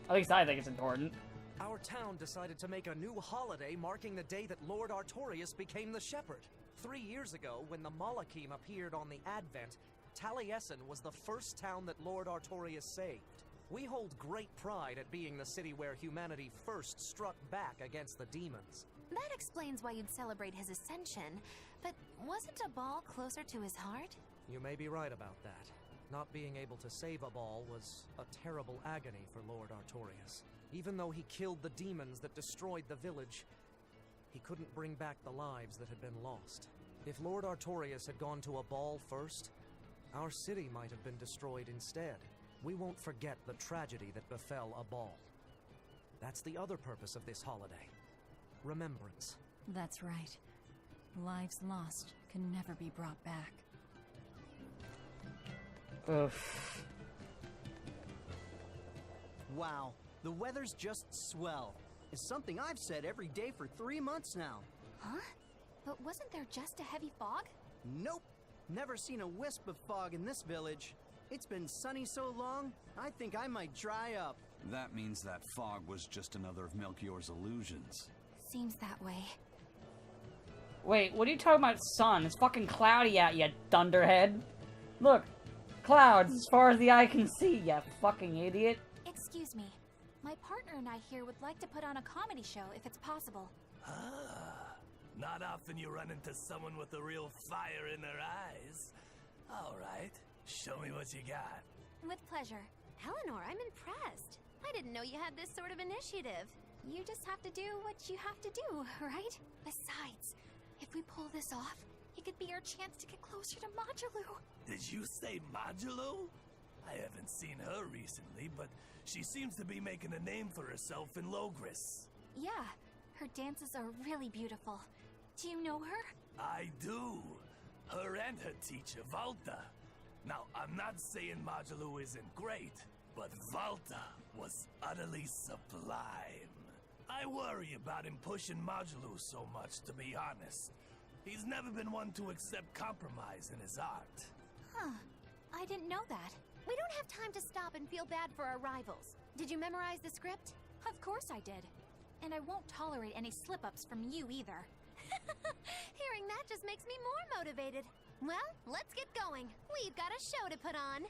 At least I think it's important. Our town decided to make a new holiday marking the day that Lord Artorias became the Shepherd. 3 years ago, when the Malachim appeared on the Advent, Taliesin was the first town that Lord Artorias saved. We hold great pride at being the city where humanity first struck back against the demons. That explains why you'd celebrate his ascension, but wasn't Abal closer to his heart? You may be right about that. Not being able to save Abal was a terrible agony for Lord Artorias. Even though he killed the demons that destroyed the village, he couldn't bring back the lives that had been lost. If Lord Artorias had gone to Abal first, our city might have been destroyed instead. We won't forget the tragedy that befell Abal. That's the other purpose of this holiday. Remembrance. That's right. Lives lost can never be brought back. Oof. Wow, the weather's just swell. It's something I've said every day for 3 months now. Huh? But wasn't there just a heavy fog? Nope. Never seen a wisp of fog in this village. It's been sunny so long, I think I might dry up. That means that fog was just another of Melchior's illusions. Seems that way. Wait, what are you talking about, sun? It's fucking cloudy out, you dunderhead. Look, clouds as far as the eye can see, you fucking idiot. Excuse me. My partner and I here would like to put on a comedy show if it's possible. Ah, not often you run into someone with a real fire in their eyes. All right, show me what you got. With pleasure. Eleanor, I'm impressed. I didn't know you had this sort of initiative. You just have to do what you have to do, right? Besides, if we pull this off, it could be our chance to get closer to Modulou. Did you say Modulou? I haven't seen her recently, but she seems to be making a name for herself in Logris. Yeah, her dances are really beautiful. Do you know her? I do. Her and her teacher, Valta. Now, I'm not saying Modulou isn't great, but Valta was utterly sublime. I worry about him pushing Modulou so much, to be honest. He's never been one to accept compromise in his art. Huh. I didn't know that. We don't have time to stop and feel bad for our rivals. Did you memorize the script? Of course I did. And I won't tolerate any slip-ups from you either. Hearing that just makes me more motivated. Well, let's get going. We've got a show to put on.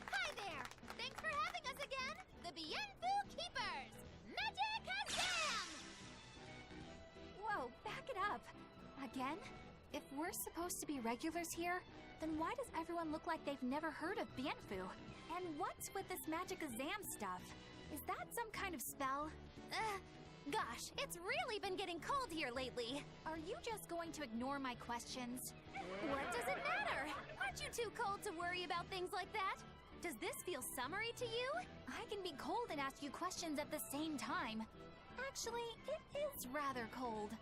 Hi there! Thanks for having us again! The Bienfu Keepers! Magic Kazam! Whoa, back it up. Again? If we're supposed to be regulars here, then why does everyone look like they've never heard of Bienfu? And what's with this Magic Kazam stuff? Is that some kind of spell? Gosh, it's really been getting cold here lately. Are you just going to ignore my questions? What does it matter? Aren't you too cold to worry about things like that? Does this feel summery to you? I can be cold and ask you questions at the same time. Actually, it is rather cold.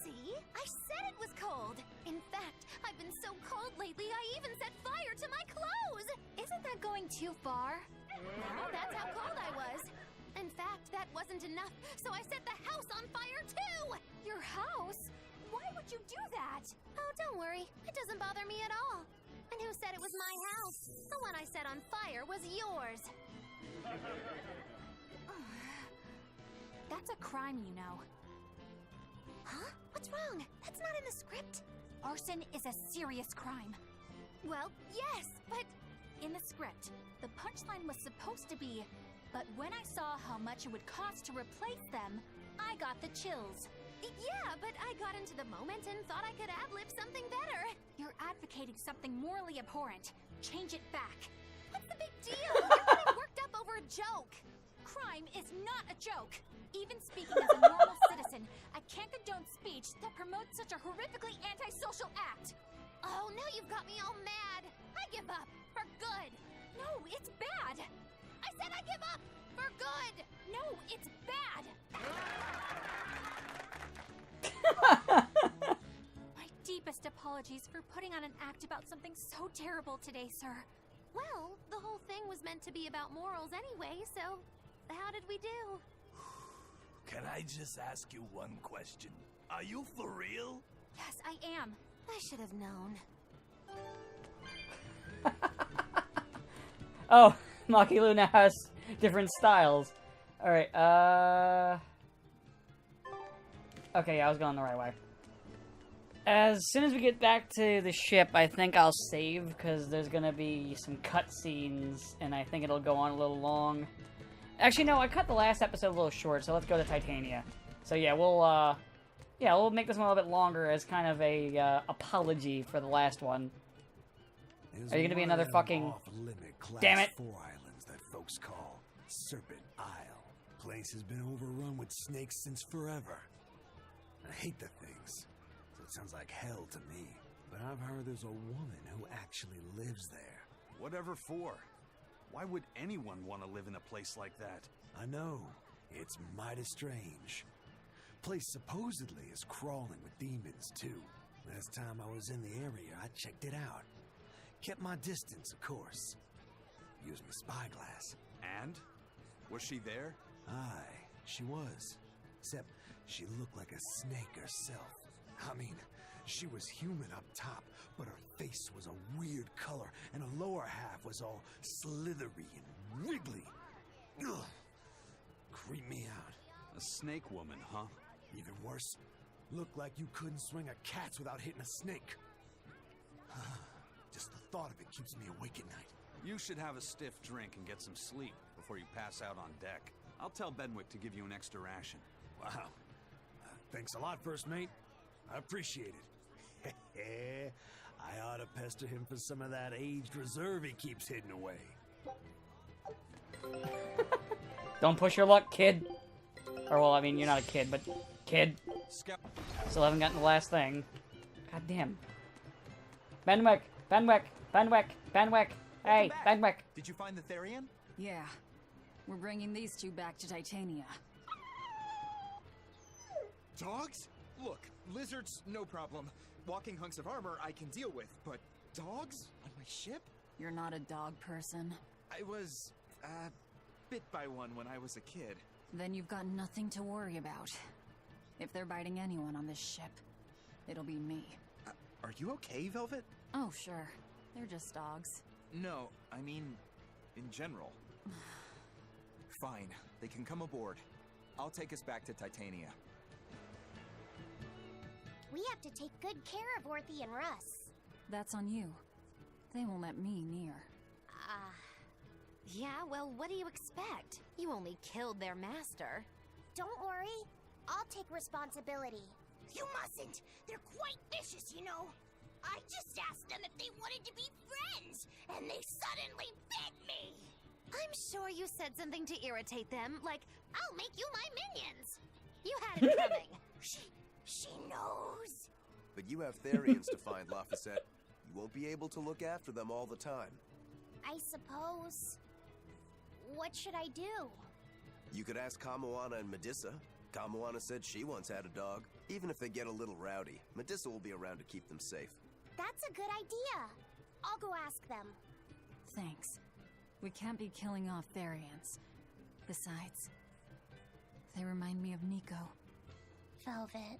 See? I said it was cold! In fact, I've been so cold lately I even set fire to my clothes! Isn't that going too far? No, that's how cold I was. In fact, that wasn't enough, so I set the house on fire too! Your house? Why would you do that? Oh, don't worry. It doesn't bother me at all. And who said it was my house? The one I set on fire was yours. That's a crime, you know. Huh? What's wrong? That's not in the script. Arson is a serious crime. Well, yes, but... In the script, the punchline was supposed to be, but when I saw how much it would cost to replace them, I got the chills. Yeah, but I got into the moment and thought I could ad-lib something better. You're advocating something morally abhorrent. Change it back. What's the big deal? You're getting worked up over a joke. Crime is not a joke. Even speaking as a normal citizen, I can't condone speech that promotes such a horrifically antisocial act. Oh, now you've got me all mad. I give up. For good. No, it's bad. I said I give up. For good. No, it's bad. My deepest apologies for putting on an act about something so terrible today, sir. Well, the whole thing was meant to be about morals anyway, so how did we do? Can I just ask you one question? Are you for real? Yes, I am. I should have known. Oh, Maki Luna has different styles. Alright, okay, yeah, I was going the right way. As soon as we get back to the ship, I think I'll save, because there's gonna be some cutscenes, and I think it'll go on a little long. Actually, no, I cut the last episode a little short, so let's go to Titania. So yeah, we'll make this one a little bit longer as kind of a, apology for the last one. Are you gonna be another fucking... Damn it! 4 islands that folks call Serpent Isle. Place has been overrun with snakes since forever. I hate the things, so it sounds like hell to me. But I've heard there's a woman who actually lives there. Whatever for? Why would anyone want to live in a place like that? I know. It's mighty strange. Place supposedly is crawling with demons, too. Last time I was in the area, I checked it out. Kept my distance, of course. Used my spyglass. And? Was she there? Aye, she was. Except She looked like a snake herself. I mean, she was human up top, but her face was a weird color, and her lower half was all slithery and wiggly. Ugh. Creep me out. A snake woman, huh? Even worse, looked like you couldn't swing a cat's without hitting a snake. Just the thought of it keeps me awake at night. You should have a stiff drink and get some sleep before you pass out on deck. I'll tell Benwick to give you an extra ration. Wow. Thanks a lot, First Mate. I appreciate it. I ought to pester him for some of that aged reserve he keeps hidden away. Don't push your luck, kid. Or, well, I mean, you're not a kid, but kid. Still haven't gotten the last thing. God damn. Benwick! Benwick! Benwick! Benwick! Hey, Benwick! Did you find the Therian? Yeah. We're bringing these two back to Titania. Dogs? Look, lizards, no problem. Walking hunks of armor I can deal with, but dogs? On my ship? You're not a dog person. I was, bit by one when I was a kid. Then you've got nothing to worry about. If they're biting anyone on this ship, it'll be me. Are you okay, Velvet? Oh, sure. They're just dogs. No, I mean, in general. Fine, they can come aboard. I'll take us back to Titania. We have to take good care of Orthy and Russ. That's on you. They won't let me near. Yeah, well, what do you expect? You only killed their master. Don't worry. I'll take responsibility. You mustn't. They're quite vicious, you know. I just asked them if they wanted to be friends, and they suddenly bit me. I'm sure you said something to irritate them, like, I'll make you my minions. You had it coming. She knows. But you have Therians to find, Laphicet. You won't be able to look after them all the time. I suppose... What should I do? You could ask Kamoana and Medissa. Kamoana said she once had a dog. Even if they get a little rowdy, Medissa will be around to keep them safe. That's a good idea. I'll go ask them. Thanks. We can't be killing off Therians. Besides, they remind me of Nico. Velvet.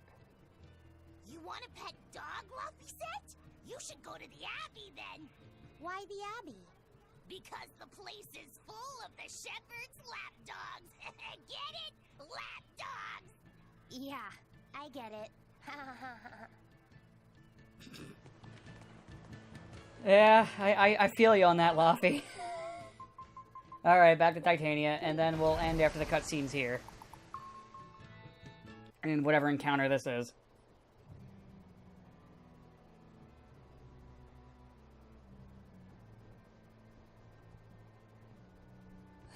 You want a pet dog, Laphicet? You should go to the Abbey then. Why the Abbey? Because the place is full of the shepherd's lapdogs. Get it? Lapdogs! Yeah, I get it. Yeah, I feel you on that, Laffy. Alright, back to Titania, and then we'll end after the cutscenes here. And whatever encounter this is.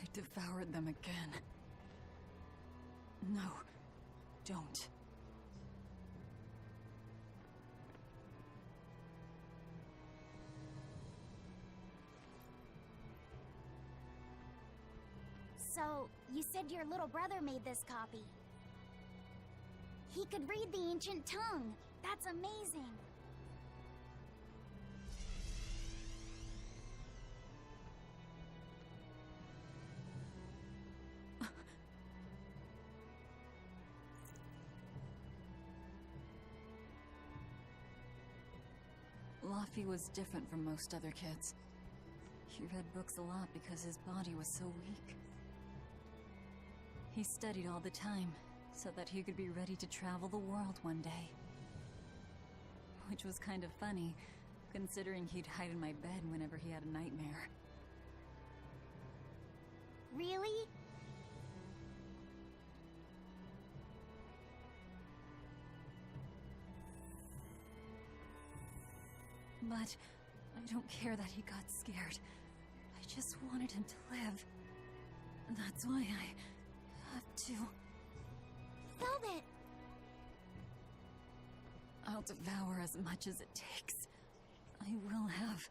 I devoured them again. No, don't. So, you said your little brother made this copy. He could read the ancient tongue. That's amazing. Laffy was different from most other kids. He read books a lot because his body was so weak. He studied all the time, so that he could be ready to travel the world one day. Which was kind of funny, considering he'd hide in my bed whenever he had a nightmare. Really? But I don't care that he got scared. I just wanted him to live. That's why I have to... Velvet! I'll devour as much as it takes. I will have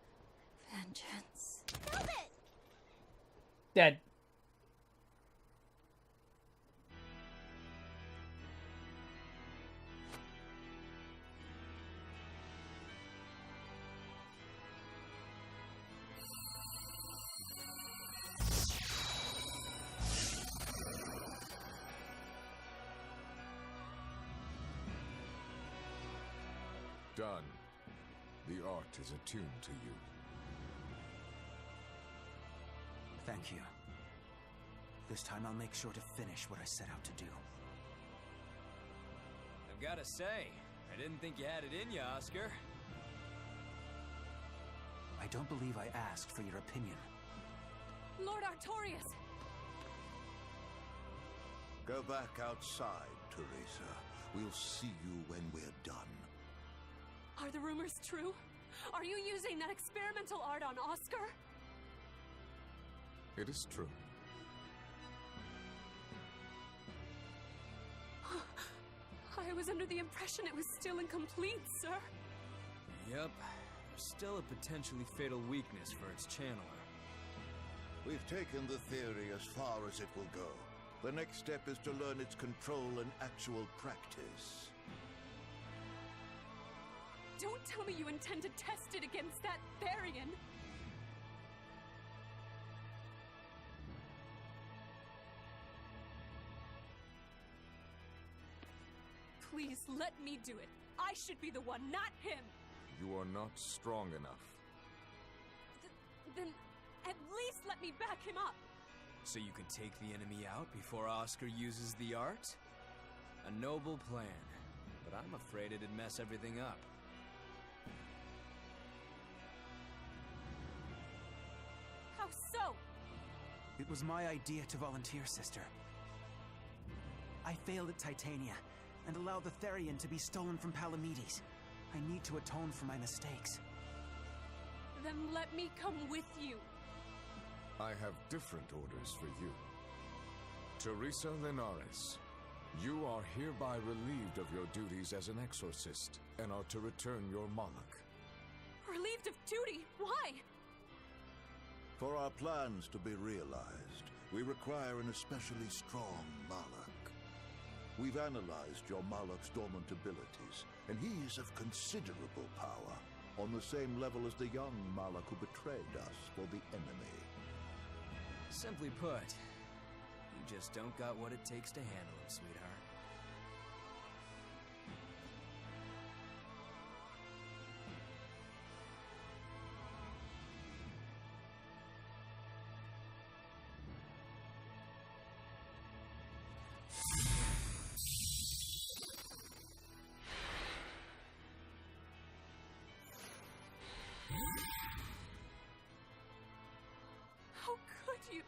vengeance. Velvet! Dead. Done. The art is attuned to you. Thank you. This time I'll make sure to finish what I set out to do. I've gotta say, I didn't think you had it in you, Oscar. I don't believe I asked for your opinion. Lord Artorias! Go back outside, Teresa. We'll see you when we're done. Are the rumors true? Are you using that experimental art on Oscar? It is true. I was under the impression it was still incomplete, sir. Yep. There's still a potentially fatal weakness for its channeler. We've taken the theory as far as it will go. The next step is to learn its control and actual practice. Don't tell me you intend to test it against that Therian! Please, let me do it. I should be the one, not him! You are not strong enough. Then at least let me back him up! So you can take the enemy out before Oscar uses the art? A noble plan, but I'm afraid it'd mess everything up. How so? It was my idea to volunteer, sister. I failed at Titania, and allowed the Therian to be stolen from Palamedes. I need to atone for my mistakes. Then let me come with you. I have different orders for you. Teresa Linares, you are hereby relieved of your duties as an exorcist, and are to return your Moloch. Relieved of duty? Why? For our plans to be realized, we require an especially strong Moloch. We've analyzed your Moloch's dormant abilities, and he is of considerable power, on the same level as the young Moloch who betrayed us for the enemy. Simply put, you just don't got what it takes to handle him, sweetheart. How could you?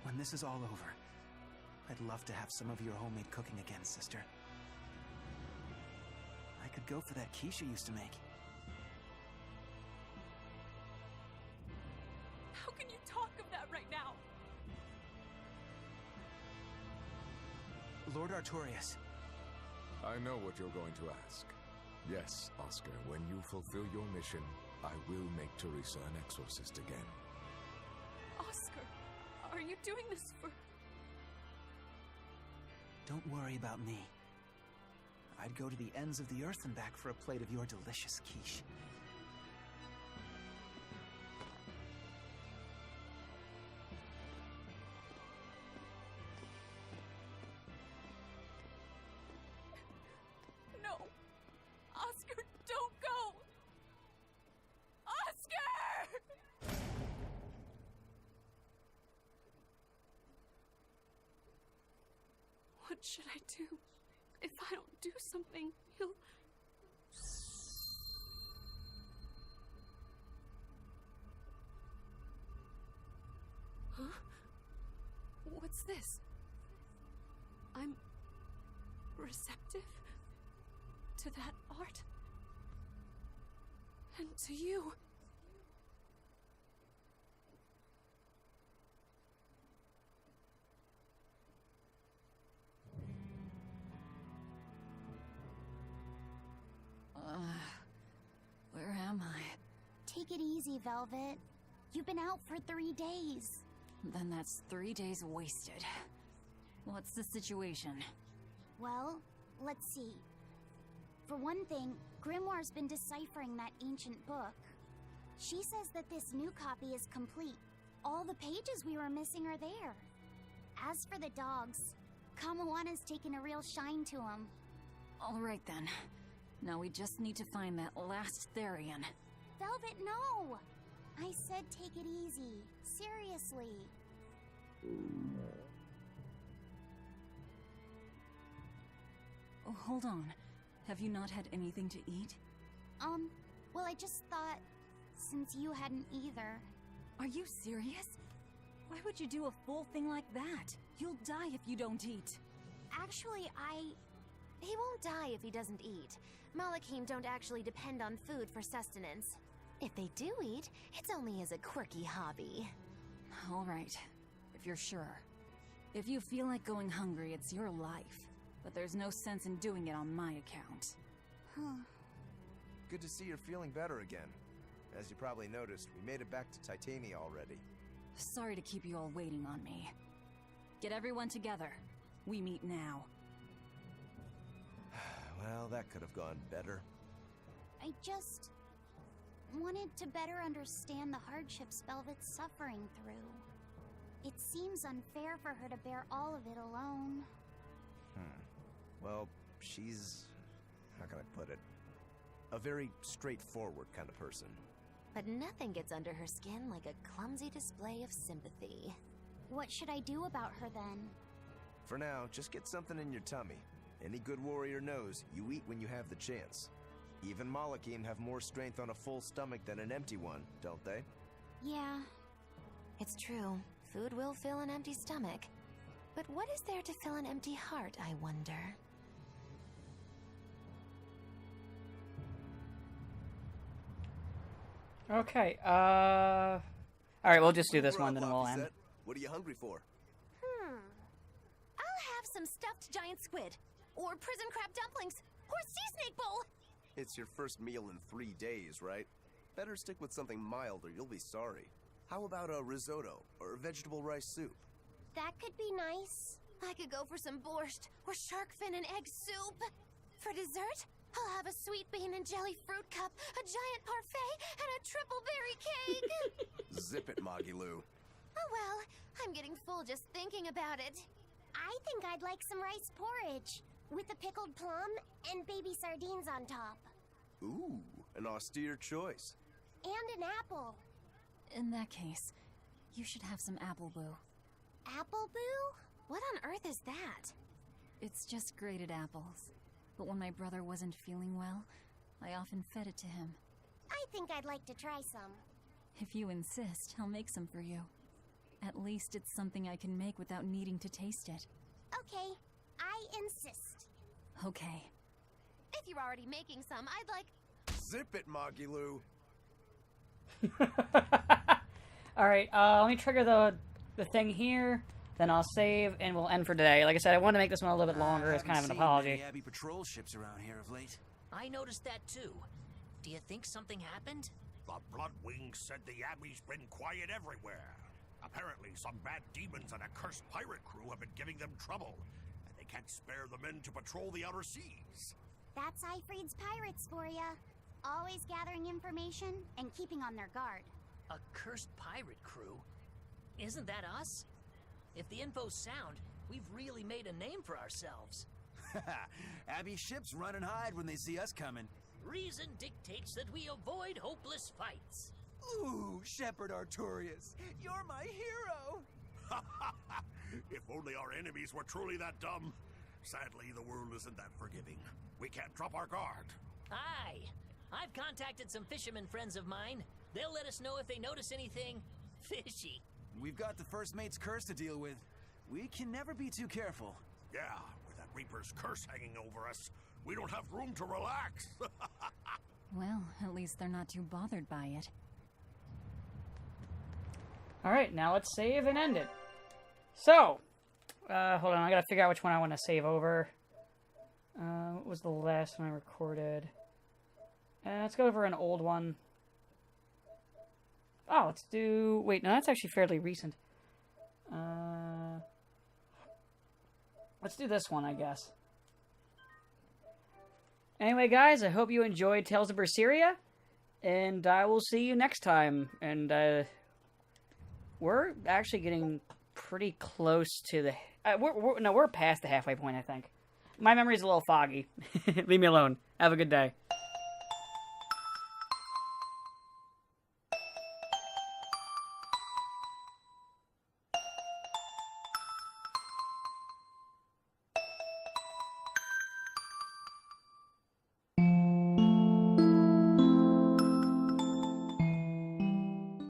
When this is all over, I'd love to have some of your homemade cooking again, sister. I could go for that quiche you used to make. How can you talk of that right now? Lord Artorias. I know what you're going to ask. Yes, Oscar, when you fulfill your mission, I will make Teresa an exorcist again. Oscar, are you doing this for... Don't worry about me. I'd go to the ends of the earth and back for a plate of your delicious quiche. No! Oscar, don't go! Oscar! What should I do? If I don't do something, he'll... Huh? What's this? I'm receptive to that art and to you. Where am I? Take it easy, Velvet. You've been out for 3 days. Then that's 3 days wasted. What's the situation? Well, let's see. For one thing, Grimoire's been deciphering that ancient book. She says that this new copy is complete. All the pages we were missing are there. As for the dogs, Kamawana's taken a real shine to them. Alright then. Now we just need to find that last Therian. Velvet, no! I said take it easy. Seriously. Oh, hold on. Have you not had anything to eat? Well, I just thought, since you hadn't either. Are you serious? Why would you do a full thing like that? You'll die if you don't eat. Actually, He won't die if he doesn't eat. Malakim don't actually depend on food for sustenance. If they do eat, it's only as a quirky hobby. Alright, if you're sure. If you feel like going hungry, it's your life. But there's no sense in doing it on my account. Good to see you're feeling better again. As you probably noticed, we made it back to Titania already. Sorry to keep you all waiting on me. Get everyone together. We meet now. Well, that could have gone better. I just wanted to better understand the hardships Velvet's suffering through. It seems unfair for her to bear all of it alone. Well, she's... how can I put it? A very straightforward kind of person. But nothing gets under her skin like a clumsy display of sympathy. What should I do about her then? For now, just get something in your tummy. Any good warrior knows you eat when you have the chance. Even Malakim have more strength on a full stomach than an empty one, don't they? Yeah. It's true. Food will fill an empty stomach. But what is there to fill an empty heart, I wonder? Okay, alright, we'll just do this one, then we'll end. What are you hungry for? I'll have some stuffed giant squid, or prison crab dumplings, or sea snake bowl! It's your first meal in 3 days, right? Better stick with something mild or you'll be sorry. How about a risotto, or vegetable rice soup? That could be nice. I could go for some borscht, or shark fin and egg soup. For dessert, I'll have a sweet bean and jelly fruit cup, a giant parfait, and a triple berry cake! Zip it, Magilu. Oh well, I'm getting full just thinking about it. I think I'd like some rice porridge, with a pickled plum and baby sardines on top. Ooh, an austere choice. And an apple. In that case, you should have some apple boo. Apple boo? What on earth is that? It's just grated apples. But when my brother wasn't feeling well, I often fed it to him. I think I'd like to try some. If you insist, I'll make some for you. At least it's something I can make without needing to taste it. Okay, I insist. Okay. If you're already making some, I'd like... Zip it, Magilu. Alright, let me trigger the thing here, then I'll save, and we'll end for today. Like I said, I wanted to make this one a little bit longer as kind of an apology. Many Abbey patrol ships around here of late. I noticed that too. Do you think something happened? The Bloodwings said the Abbey's been quiet everywhere. Apparently, some bad demons and a cursed pirate crew have been giving them trouble, and they can't spare the men to patrol the outer seas. That's Ifrid's pirates for ya. Always gathering information and keeping on their guard. A cursed pirate crew? Isn't that us? If the info's sound, we've really made a name for ourselves. Abbey ships run and hide when they see us coming. Reason dictates that we avoid hopeless fights. Ooh, Shepherd Artorias, you're my hero! If only our enemies were truly that dumb. Sadly, the world isn't that forgiving. We can't drop our guard. Aye. I've contacted some fishermen friends of mine. They'll let us know if they notice anything fishy. We've got the First Mate's curse to deal with. We can never be too careful. Yeah, with that Reaper's curse hanging over us, we don't have room to relax. Well, at least they're not too bothered by it. Alright, now let's save and end it. So, hold on, I gotta figure out which one I want to save over. What was the last one I recorded? Let's go over an old one. Oh, let's do... Wait, no, that's actually fairly recent. Let's do this one, I guess. Anyway, guys, I hope you enjoyed Tales of Berseria, and I will see you next time. And, we're actually getting pretty close to the... we're past the halfway point, I think. My memory's a little foggy. Leave me alone. Have a good day.